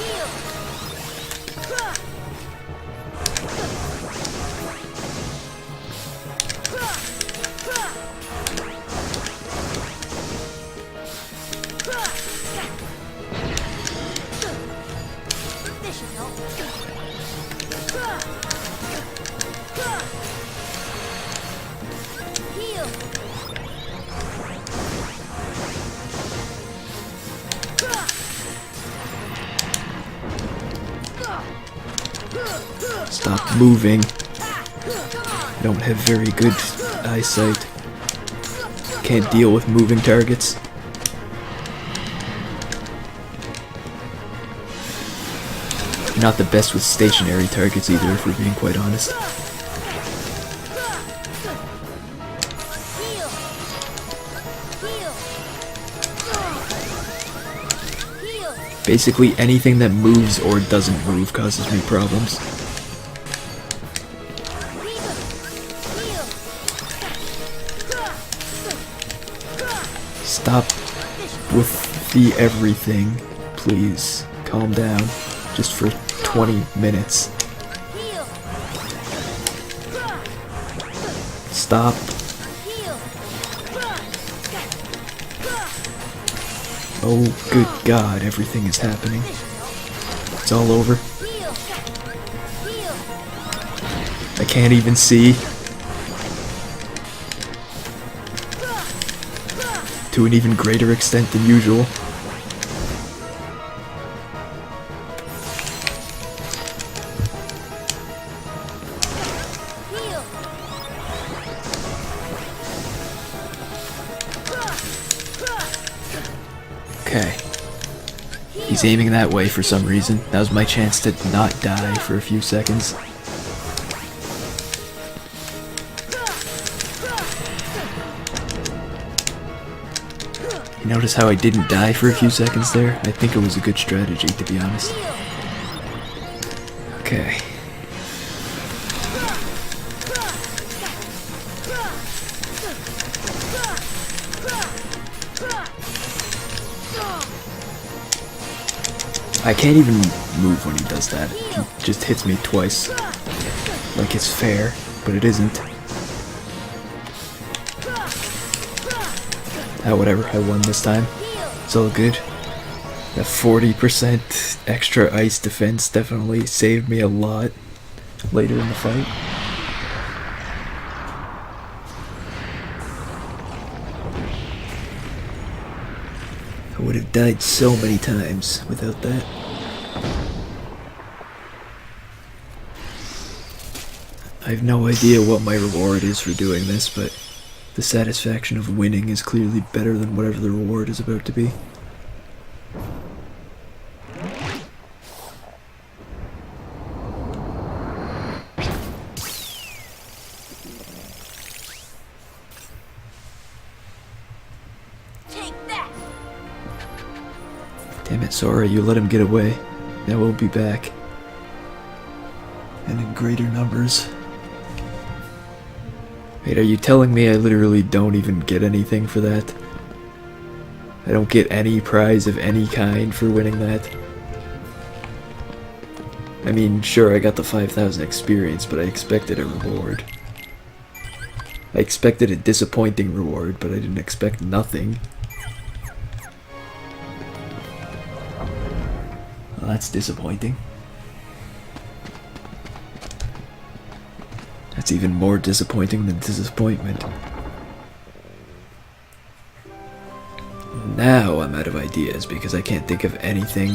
Speaker 1: Stop moving. I don't have very good eyesight. Can't deal with moving targets. Not the best with stationary targets either, if we're being quite honest. Basically anything that moves or doesn't move causes me problems. Stop with the everything, please. Calm down. Just for 20 minutes. Stop. Oh, good God, everything is happening. It's all over. I can't even see. To an even greater extent than usual. Okay. He's aiming that way for some reason. That was my chance to not die for a few seconds. You notice how I didn't die for a few seconds there? I think it was a good strategy, to be honest. Okay. I can't even move when he does that. He just hits me twice. Like it's fair, but it isn't. Ah, whatever, I won this time. It's all good. That 40% extra ice defense definitely saved me a lot later in the fight. I would have died so many times without that. I have no idea what my reward is for doing this, but the satisfaction of winning is clearly better than whatever the reward is about to be. Damn it, Sora, you let him get away. Now we'll be back. And in greater numbers. Wait, are you telling me I literally don't even get anything for that? I don't get any prize of any kind for winning that? I mean, sure, I got the 5,000 experience, but I expected a reward. I expected a disappointing reward, but I didn't expect nothing. Well, that's disappointing. That's even more disappointing than disappointment. Now I'm out of ideas because I can't think of anything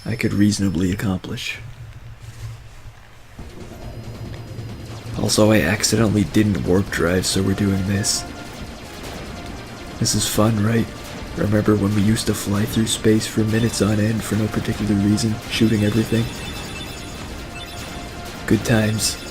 Speaker 1: I could reasonably accomplish. Also, I accidentally didn't warp drive, so we're doing this. This is fun, right? Remember when we used to fly through space for minutes on end for no particular reason, shooting everything? Good times.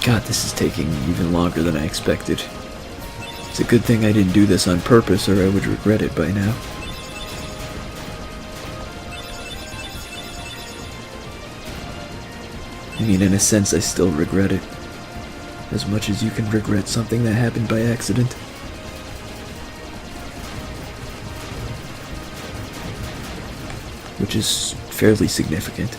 Speaker 1: God, this is taking even longer than I expected. It's a good thing I didn't do this on purpose, or I would regret it by now. I mean, in a sense, I still regret it. As much as you can regret something that happened by accident. Which is fairly significant.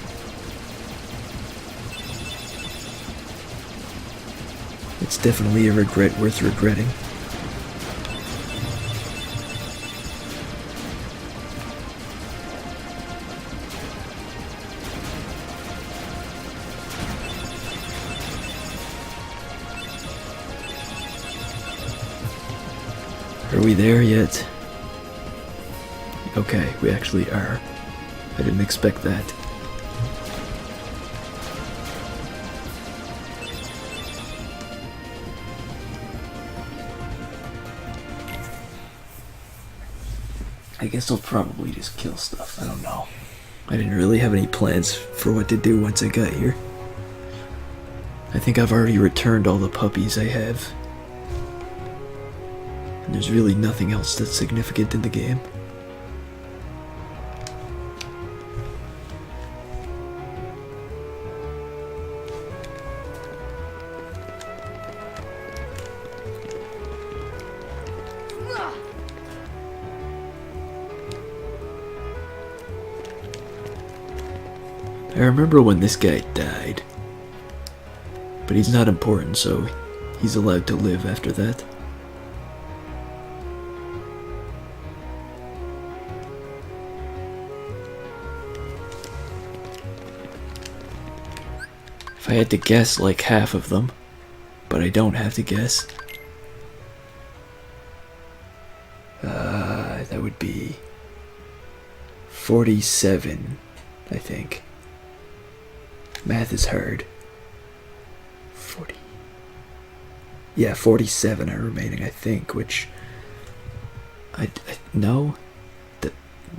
Speaker 1: It's definitely a regret worth regretting. Are we there yet? Okay, we actually are. I didn't expect that. I guess I'll probably just kill stuff. I don't know. I didn't really have any plans for what to do once I got here. I think I've already returned all the puppies I have. And there's really nothing else that's significant in the game. I remember when this guy died. But he's not important, so he's allowed to live after that. If I had to guess, like half of them. But I don't have to guess. That would be 47, I think. Math is hard. 40. Yeah, 47 are remaining, I think, which... no?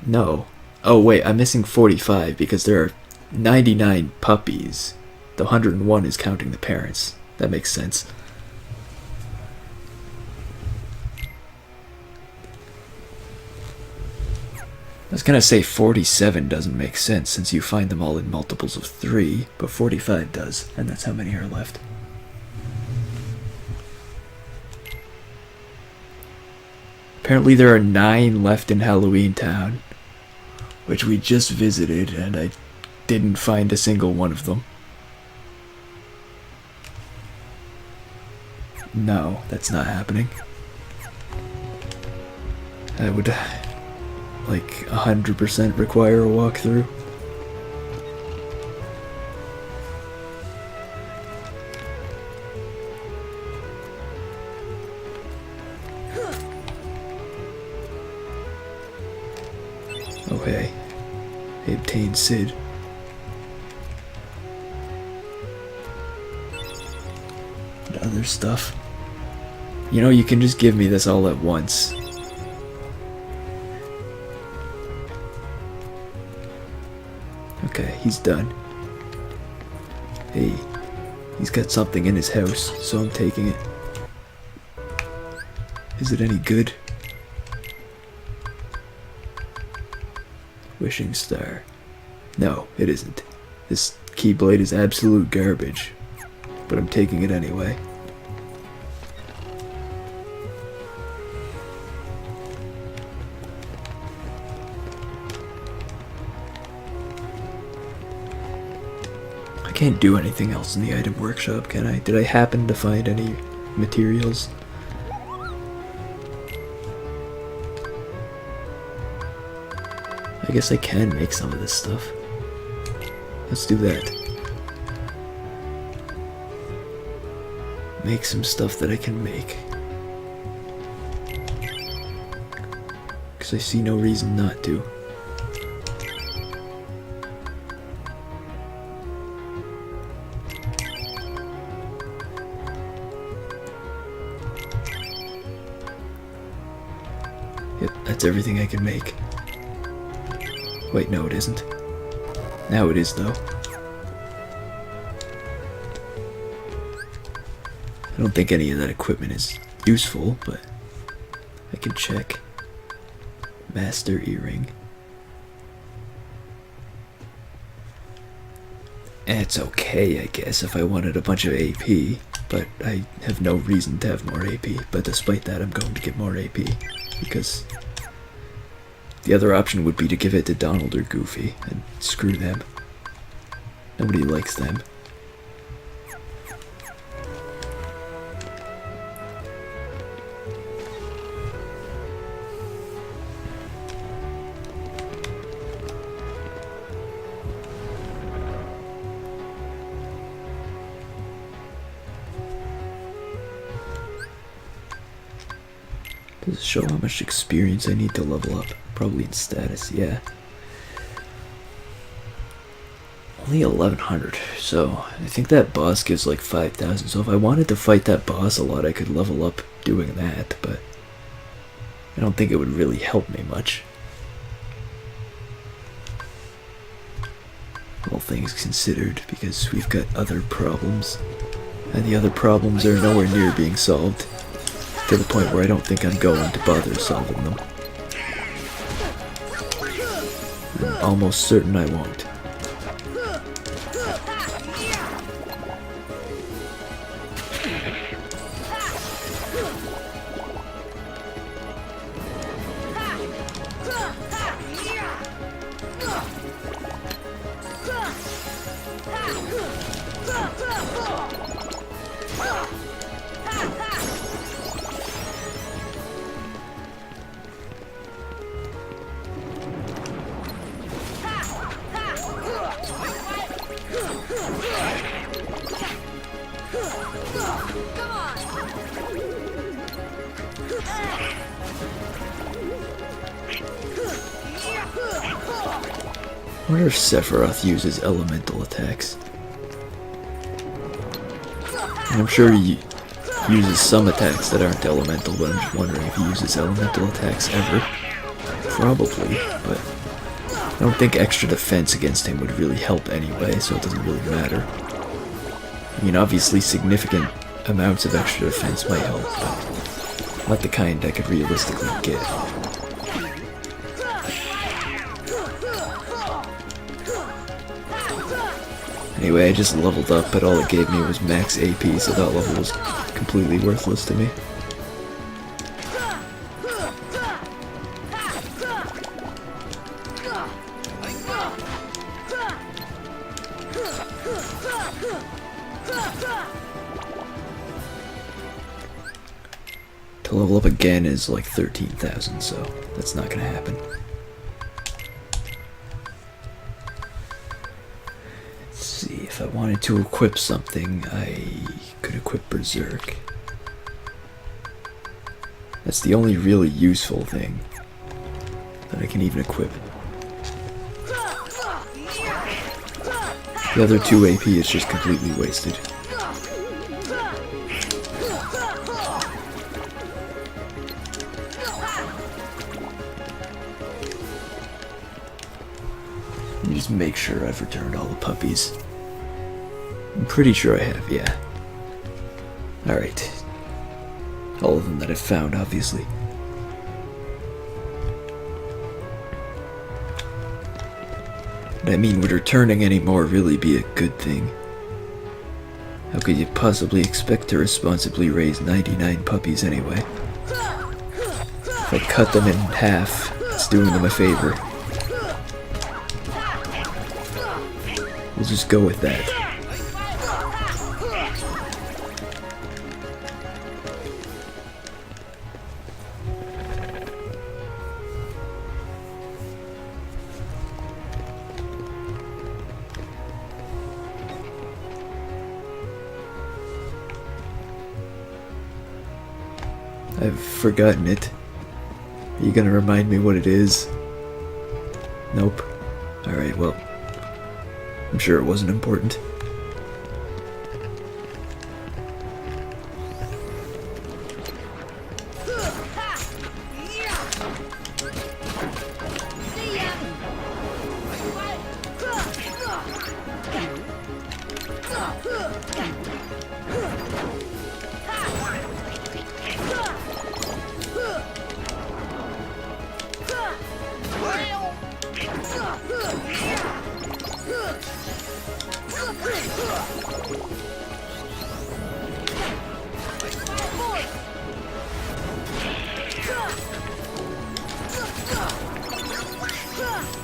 Speaker 1: No. Oh, wait, I'm missing 45 because there are 99 puppies. The 101 is counting the parents. That makes sense. I was gonna say 47 doesn't make sense since you find them all in multiples of 3, but 45 does, and that's how many are left. Apparently there are 9 left in Halloween Town, which we just visited, and I didn't find a single one of them. No, that's not happening. I would... like 100% require a walkthrough. Oh hey, I obtained Sid. And other stuff. You know, you can just give me this all at once. Okay, he's done. Hey, he's got something in his house, so I'm taking it. Is it any good? Wishing star. No, it isn't. This Keyblade is absolute garbage, but I'm taking it anyway. I can't do anything else in the item workshop, can I? Did I happen to find any materials? I guess I can make some of this stuff. Let's do that. Make some stuff that I can make. Because I see no reason not to. Yep, that's everything I can make. Wait, no it isn't. Now it is, though. I don't think any of that equipment is useful, but I can check. Master earring. It's okay, I guess, if I wanted a bunch of AP, but I have no reason to have more AP. But despite that, I'm going to get more AP, because the other option would be to give it to Donald or Goofy, and screw them. Nobody likes them. Does it show how much experience I need to level up? Probably in status, yeah. Only 1100, so I think that boss gives like 5000, so if I wanted to fight that boss a lot I could level up doing that, but I don't think it would really help me much. All things considered, because we've got other problems, and the other problems are nowhere near being solved, to the point where I don't think I'm going to bother solving them. I'm almost certain I won't. I wonder if Sephiroth uses elemental attacks. And I'm sure he uses some attacks that aren't elemental, but I'm just wondering if he uses elemental attacks ever. Probably, but I don't think extra defense against him would really help anyway, so it doesn't really matter. I mean, obviously significant amounts of extra defense might help, but not the kind I could realistically get. Anyway, I just leveled up, but all it gave me was max AP, so that level was completely worthless to me. To level up again is like 13,000, so that's not gonna happen. If I wanted to equip something, I could equip Berserk. That's the only really useful thing that I can even equip. The other 2 AP is just completely wasted. Let me just make sure I've returned all the puppies. I'm pretty sure I have, yeah. Alright. All of them that I've found, obviously. But I mean, would returning any more really be a good thing? How could you possibly expect to responsibly raise 99 puppies anyway? If I cut them in half, it's doing them a favor. We'll just go with that. I've forgotten it. Are you gonna remind me what it is? Nope. Alright, well, I'm sure it wasn't important.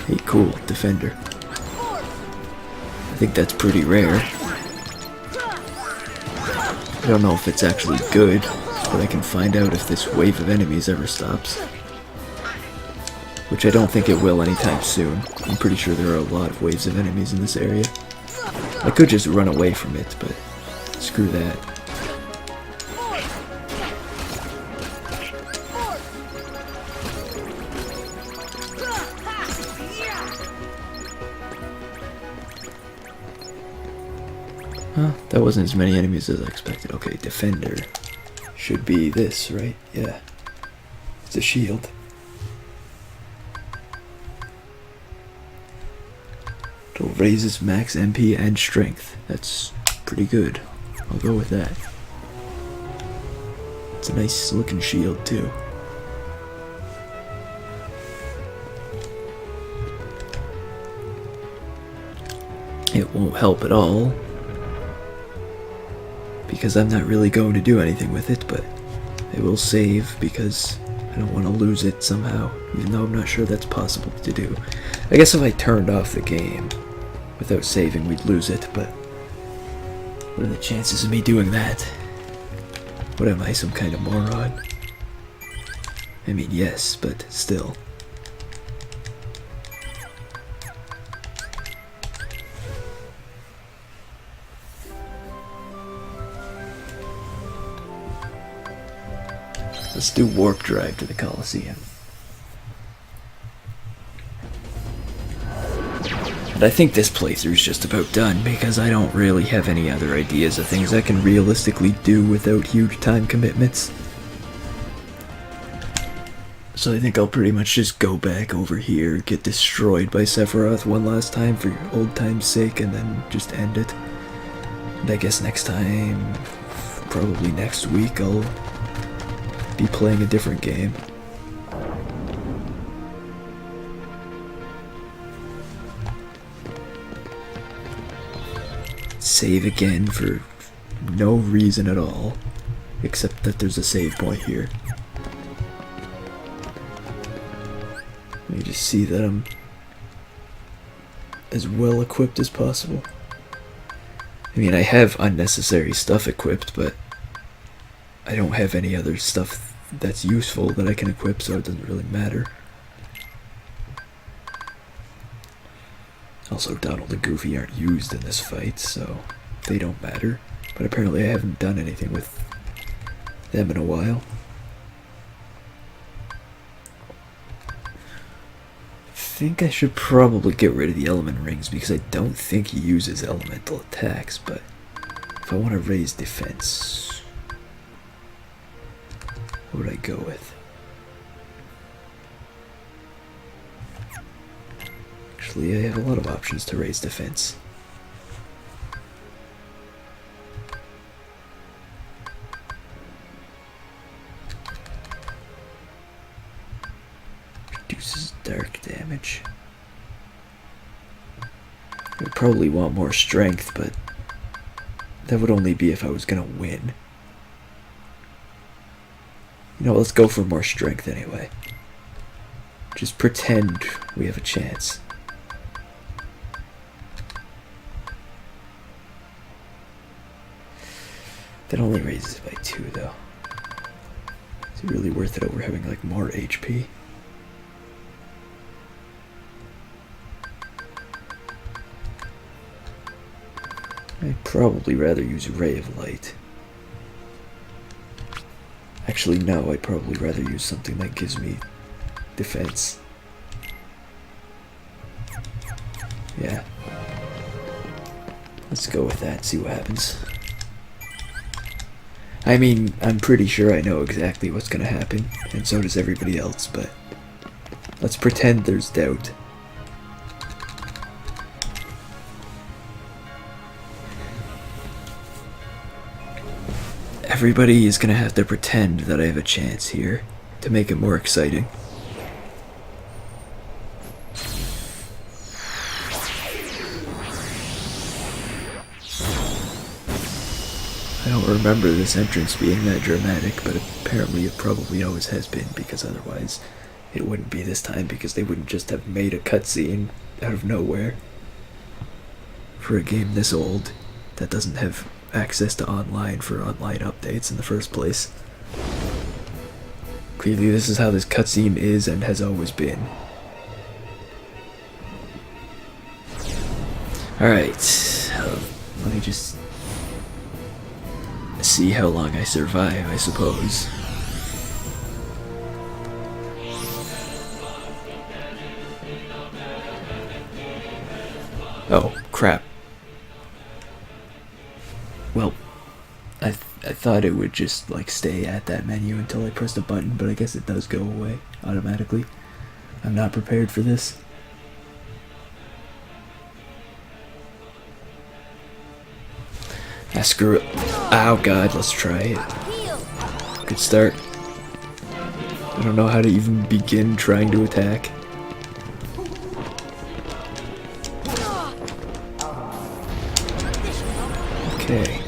Speaker 1: Hey, cool, defender. I think that's pretty rare. I don't know if it's actually good, but I can find out if this wave of enemies ever stops. Which I don't think it will anytime soon. I'm pretty sure there are a lot of waves of enemies in this area. I could just run away from it, but screw that. Huh, that wasn't as many enemies as I expected. Okay, defender should be this, right? Yeah. It's a shield. It raises max MP and strength. That's pretty good. I'll go with that. It's a nice looking shield too. It won't help at all, because I'm not really going to do anything with it, but I will save because I don't want to lose it somehow, even though I'm not sure that's possible to do. I guess if I turned off the game without saving, we'd lose it, but what are the chances of me doing that? What am I, some kind of moron? I mean, yes, but still. Let's do warp drive to the Colosseum. And I think this playthrough's just about done because I don't really have any other ideas of things I can realistically do without huge time commitments. So I think I'll pretty much just go back over here, get destroyed by Sephiroth one last time for old time's sake, and then just end it. And I guess next time, probably next week, I'll be playing a different game. Save again for no reason at all, except that there's a save point here. Let me just see that I'm as well equipped as possible. I mean, I have unnecessary stuff equipped, but I don't have any other stuff that's useful that I can equip, so it doesn't really matter. Also, Donald and Goofy aren't used in this fight, so they don't matter. But apparently I haven't done anything with them in a while. think I should probably get rid of the element rings because I don't think he uses elemental attacks, but if I want to raise defense, what would I go with? Actually, I have a lot of options to raise defense. Reduces dark damage. I would probably want more strength, but that would only be if I was gonna win. You know, let's go for more strength anyway. Just pretend we have a chance. That only raises it by 2 though. Is it really worth it over having like more HP? I'd probably rather use Ray of Light. Actually, no, I'd probably rather use something that gives me defense. Yeah. Let's go with that, see what happens. I mean, I'm pretty sure I know exactly what's gonna happen, and so does everybody else, but let's pretend there's doubt. Everybody is gonna have to pretend that I have a chance here to make it more exciting. I don't remember this entrance being that dramatic, but apparently it probably always has been, because otherwise it wouldn't be this time, because they wouldn't just have made a cutscene out of nowhere for a game this old that doesn't have access to online for online updates in the first place. Clearly this is how this cutscene is and has always been. Alright, let me just see how long I survive, I suppose. Oh, crap. Well, I thought it would just like stay at that menu until I pressed a button, but I guess it does go away automatically. I'm not prepared for this. Ah, screw it. Oh god, let's try it. Good start. I don't know how to even begin trying to attack. Okay.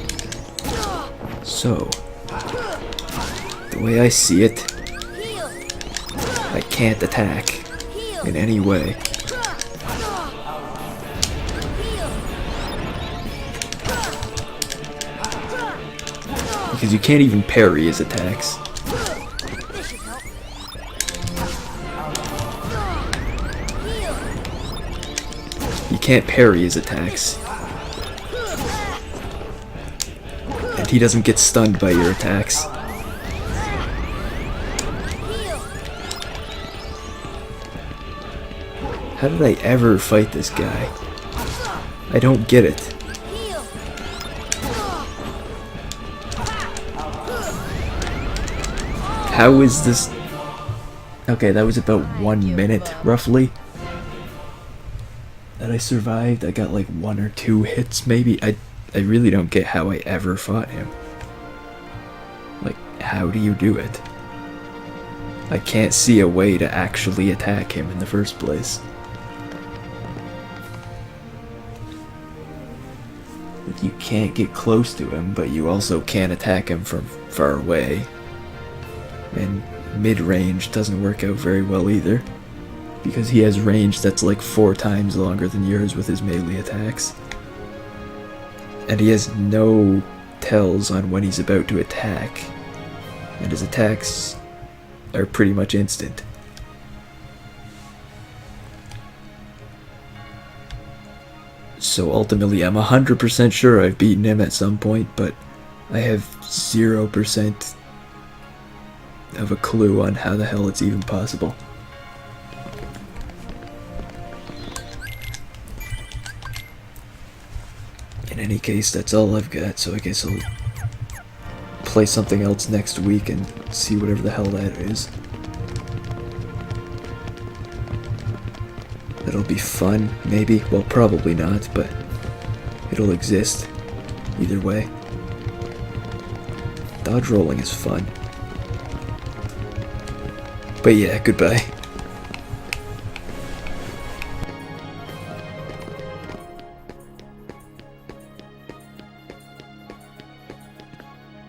Speaker 1: So, the way I see it, I can't attack in any way. Because you can't even parry his attacks. You can't parry his attacks. And he doesn't get stunned by your attacks. How did I ever fight this guy? I don't get it. How is this? Okay, that was about 1 minute, roughly, that I survived. I got like 1 or 2 hits, maybe. I really don't get how I ever fought him. Like, how do you do it? I can't see a way to actually attack him in the first place. You can't get close to him, but you also can't attack him from far away. And mid-range doesn't work out very well either, because he has range that's like 4 times longer than yours with his melee attacks. And he has no tells on when he's about to attack, and his attacks are pretty much instant. So ultimately I'm 100% sure I've beaten him at some point, but I have 0% of a clue on how the hell it's even possible. any case, that's all I've got, so I guess I'll play something else next week and see whatever the hell that is. That'll be fun, maybe. Well, probably not, but it'll exist either way. Dodge rolling is fun. But yeah, goodbye.